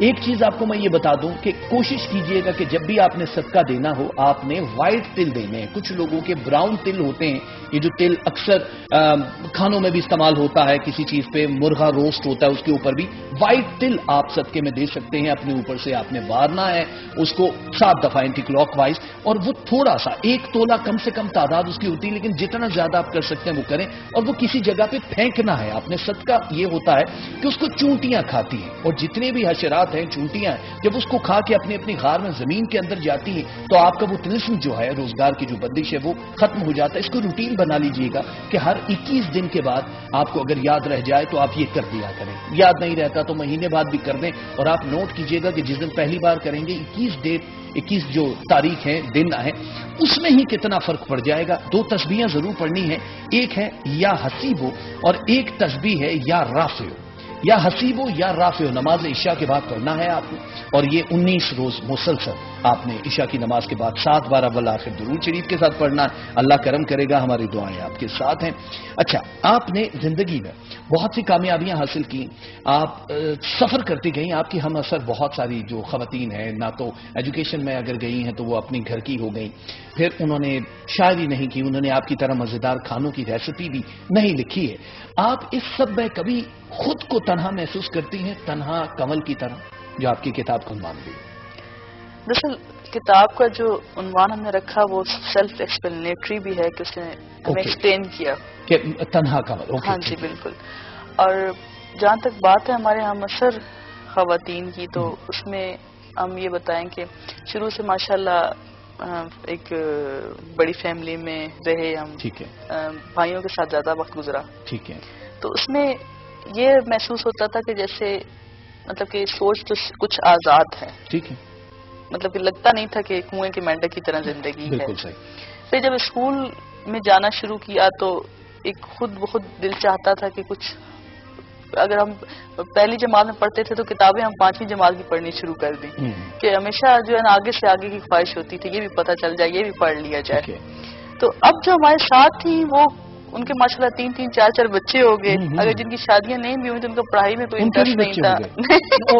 S1: ایک چیز آپ کو میں یہ بتا دوں کہ کوشش کیجئے گا کہ جب بھی آپ نے صدقہ دینا ہو آپ نے وائٹ تل دینے ہیں. کچھ لوگوں کے براؤن تل ہوتے ہیں, یہ جو تل اکثر کھانوں میں بھی استعمال ہوتا ہے, کسی چیز پہ مرغا روسٹ ہوتا ہے اس کے اوپر بھی وائٹ تل آپ صدقے میں دے سکتے ہیں. اپنے اوپر سے آپ نے وارنا ہے اس کو 7 دفعہ اینٹی کلاک وائز, اور وہ تھوڑا سا 1 تولہ کم سے کم تعداد اس کی ہوتی ہے, لیکن جتنا زیادہ آپ کر سکتے ہیں وہ کریں, اور وہ کسی جگہ پہ پھینکنا ہے آپ نے. صدقہ یہ ہوتا ہے کہ اس کو چونٹیاں کھاتی ہیں, اور جتنے بھی حشرات ہیں چونٹیاں ہیں, جب اس کو کھا کے اپنی اپنی غار میں زمین کے اندر جاتی ہیں تو آپ کا وہ طلسم جو ہے روزگار کی جو بندش ہے وہ ختم ہو جاتا ہے. اس کو روٹین بنا لیجئے گا کہ ہر 21 دن کے بعد آپ کو اگر یاد رہ جائے تو آپ یہ کر دیا کریں, یاد نہیں رہتا تو مہینے بعد بھی کر دیں. اور آپ نوٹ کیجئے گا کہ جس دن پہلی بار کریں گے 21 جو تاریخ ہے دن ہے اس میں ہی کتنا فرق پڑ جائے گا. 2 تسبیحیں ضرور پڑھنی ہیں, ایک ہے یا حسیب ہو اور ایک تسبیح ہے یا رافع ہو. یا حسیب ہو یا رافع ہو نماز عشاء کے بعد پڑھنا ہے آپ نے, اور یہ 19 روز مسلسل آپ نے عشاء کی نماز کے بعد 7 بار اول آخر درود شریف کے ساتھ پڑھنا ہے. اللہ کرم کرے گا, ہماری دعائیں آپ کے ساتھ ہیں. اچھا, آپ نے زندگی میں بہت سی کامیابیاں حاصل کی, آپ سفر کرتی گئیں, آپ کی ہم اثر بہت ساری جو خواتین ہیں نہ تو ایجوکیشن میں اگر گئی ہیں تو وہ اپنی گھر کی ہو گئیں, پھر انہوں نے شاعری نہیں کی, انہوں نے آپ کی طرح مزیدار کھانوں کی ریسیپی بھی نہیں لکھی ہے. آپ اس سب میں کبھی خود کو تنہا محسوس کرتی ہیں, تنہا کنول کی طرح, جو آپ کی کتاب کا عنوان بھی؟
S4: دراصل کتاب کا جو عنوان ہم نے رکھا وہ سیلف ایکسپلینیٹری بھی ہے کہ اس نے ہمیں ایکسپلین کیا
S1: کہ تنہا کنول.
S4: ہاں جی بالکل. اور جہاں تک بات ہے ہمارے ہم اثر خواتین کی, تو اس میں ہم یہ بتائیں کہ شروع سے ماشاءاللہ ایک بڑی فیملی میں رہے ہم,
S1: ٹھیک ہے,
S4: بھائیوں کے ساتھ زیادہ وقت گزرا,
S1: ٹھیک ہے.
S4: تو اس میں یہ محسوس ہوتا تھا کہ جیسے مطلب کہ سوچ تو کچھ آزاد ہے,
S1: ٹھیک ہے,
S4: مطلب کہ لگتا نہیں تھا کہ کنویں کے مینڈک کی طرح زندگی ہے.
S1: بالکل صحیح.
S4: پھر جب اسکول میں جانا شروع کیا تو ایک خود بخود دل چاہتا تھا کہ کچھ, اگر ہم پہلی جماعت میں پڑھتے تھے تو کتابیں ہم 5ویں جماعت کی پڑھنی شروع کر دیں, کہ ہمیشہ جو ہے نا آگے سے آگے کی خواہش ہوتی تھی یہ بھی پتہ چل جائے, یہ بھی پڑھ لیا جائے. تو اب جو ہمارے ساتھ تھی وہ ان کے ماشاءاللہ 3 4 بچے ہو گئے, اگر جن کی شادیاں نہیں بھی ہوئی تو ان کا پڑھائی میں کوئی انٹرسٹ نہیں تھا.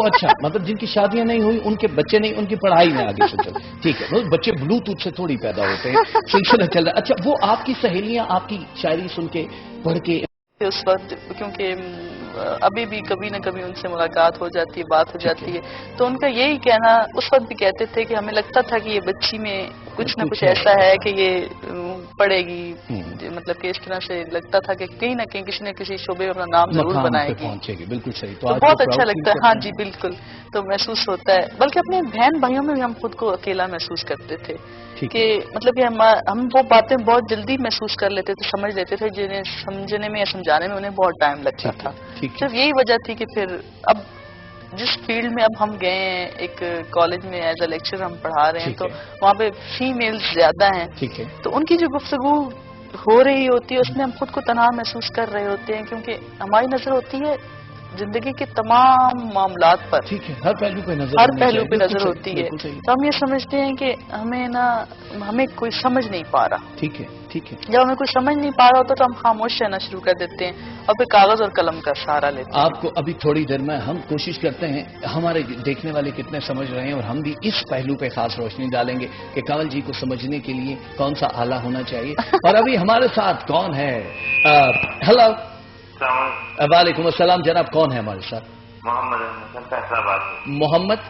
S1: اچھا, مطلب جن کی شادیاں نہیں ہوئی ان کے بچے نہیں, ان کی پڑھائی میں آگے سے چل. ٹھیک ہے, بچے بلوٹوتھ سے تھوڑی پیدا ہوتے ہیں, سلسلہ چل رہا ہے. اچھا, وہ آپ کی سہیلیاں آپ کی شاعری سن کے پڑھ کے
S4: اس وقت, کیونکہ ابھی بھی کبھی نہ کبھی ان سے ملاقات ہو جاتی ہے, بات ہو جاتی ہے, تو ان کا یہی کہنا اس وقت بھی کہتے تھے کہ ہمیں لگتا تھا کہ یہ بچی میں کچھ نہ کچھ ایسا ہے کہ یہ پڑھے گی, مطلب کہ اس طرح سے لگتا تھا کہ کہیں نہ کہیں کسی نہ کسی شعبے میں اپنا نام ضرور بنائے گی.
S1: بالکل صحیح.
S4: تو بہت اچھا لگتا ہے. ہاں جی بالکل, تو محسوس ہوتا ہے. بلکہ اپنے بہن بھائیوں میں بھی ہم خود کو اکیلا محسوس کرتے تھے, کہ مطلب کہ ہم وہ باتیں بہت جلدی محسوس کر لیتے تھے, سمجھ لیتے تھے, جنہیں سمجھنے میں یا سمجھانے میں انہیں بہت ٹائم لگتا تھا. صرف یہی وجہ تھی کہ پھر اب جس فیلڈ میں اب ہم گئے ہیں, ایک کالج میں ایز اے لیکچر ہم پڑھا رہے ہیں, تو وہاں پہ فیمیلز زیادہ ہیں, تو ان کی جو گفتگو ہو رہی ہوتی ہے اس میں ہم خود کو تنہا محسوس کر رہے ہوتے ہیں, کیونکہ ہماری نظر ہوتی ہے زندگی کے تمام معاملات پر,
S1: ٹھیک ہے, ہر پہلو پہ نظر
S4: ہوتی ہے. تو ہم یہ سمجھتے ہیں کہ ہمیں کوئی سمجھ نہیں پا رہا.
S1: ٹھیک ہے, ٹھیک ہے.
S4: جب ہمیں کوئی سمجھ نہیں پا رہا ہوتا تو ہم خاموش رہنا شروع کر دیتے ہیں اور پھر کاغذ اور قلم کا سہارا لیتے ہیں.
S1: آپ کو ابھی تھوڑی دیر میں ہم کوشش کرتے ہیں, ہمارے دیکھنے والے کتنے سمجھ رہے ہیں, اور ہم بھی اس پہلو پہ خاص روشنی ڈالیں گے کہ کنول جی کو سمجھنے کے لیے کون سا آلہ ہونا چاہیے. اور ابھی ہمارے ساتھ کون ہے؟ ہیلو, وعلیکم السلام جناب, کون ہے ہمارے ساتھ؟ محمد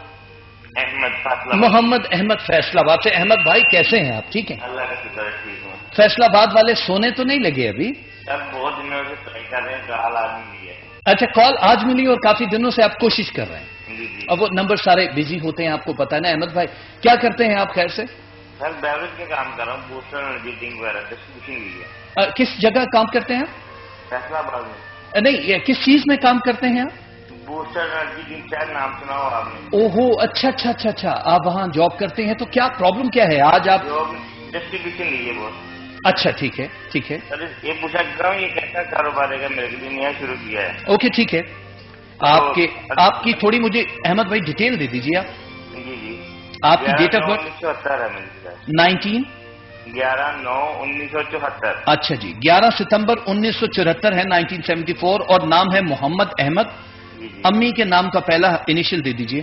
S1: احمد فیصلہ آباد سے. احمد بھائی کیسے ہیں آپ؟ ٹھیک ہیں,
S7: اللہ کا شکر ہے, ٹھیک ہوں.
S1: فیصلہ آباد والے سونے تو نہیں لگے ابھی؟
S7: بہت دنوں سے ٹرائی کر رہے ہیں, کال آج ملی ہے.
S1: اچھا, کال آج ملی اور کافی دنوں سے آپ کوشش کر رہے ہیں.
S7: جی جی.
S1: اب وہ نمبر سارے بزی ہوتے ہیں, آپ کو پتا ہے نا. احمد بھائی کیا کرتے ہیں آپ خیر سے؟
S7: سر بیوریج کا کام کر رہا ہوں, بوسٹر انرجی ڈرنک وغیرہ ڈسٹریبیوشن لی ہے.
S1: کس جگہ کام کرتے ہیں آپ؟
S7: فیصلہ آباد میں.
S1: نہیں, کس چیز میں کام کرتے ہیں آپ؟
S7: بوسٹر انرجی ڈرنک, شاید نام سنا ہو آپ نے.
S1: اوہو, اچھا اچھا اچھا اچھا, آپ وہاں جاب کرتے ہیں. تو کیا پرابلم کیا ہے آج آپ؟
S7: ڈسٹریبیوشن لی ہے بہت.
S1: اچھا, ٹھیک ہے, ٹھیک ہے.
S7: سر یہ پوچھا کر رہا ہوں, یہ کیسا کاروبار ہے, میرے لیے نیا شروع کیا ہے.
S1: اوکے, ٹھیک ہے. آپ کی تھوڑی مجھے احمد بھائی ڈیٹیل دے دیجیے آپ.
S7: جی جی.
S1: آپ کی ڈیٹ آف برتھ
S7: 1974 ہے میری.
S1: 19
S7: 11/9/1974.
S1: اچھا جی, 11 ستمبر 1974 ہے, 1974. اور نام ہے محمد احمد. امی کے نام کا پہلا انیشل دے دیجیے.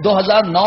S1: 2009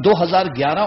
S1: 2011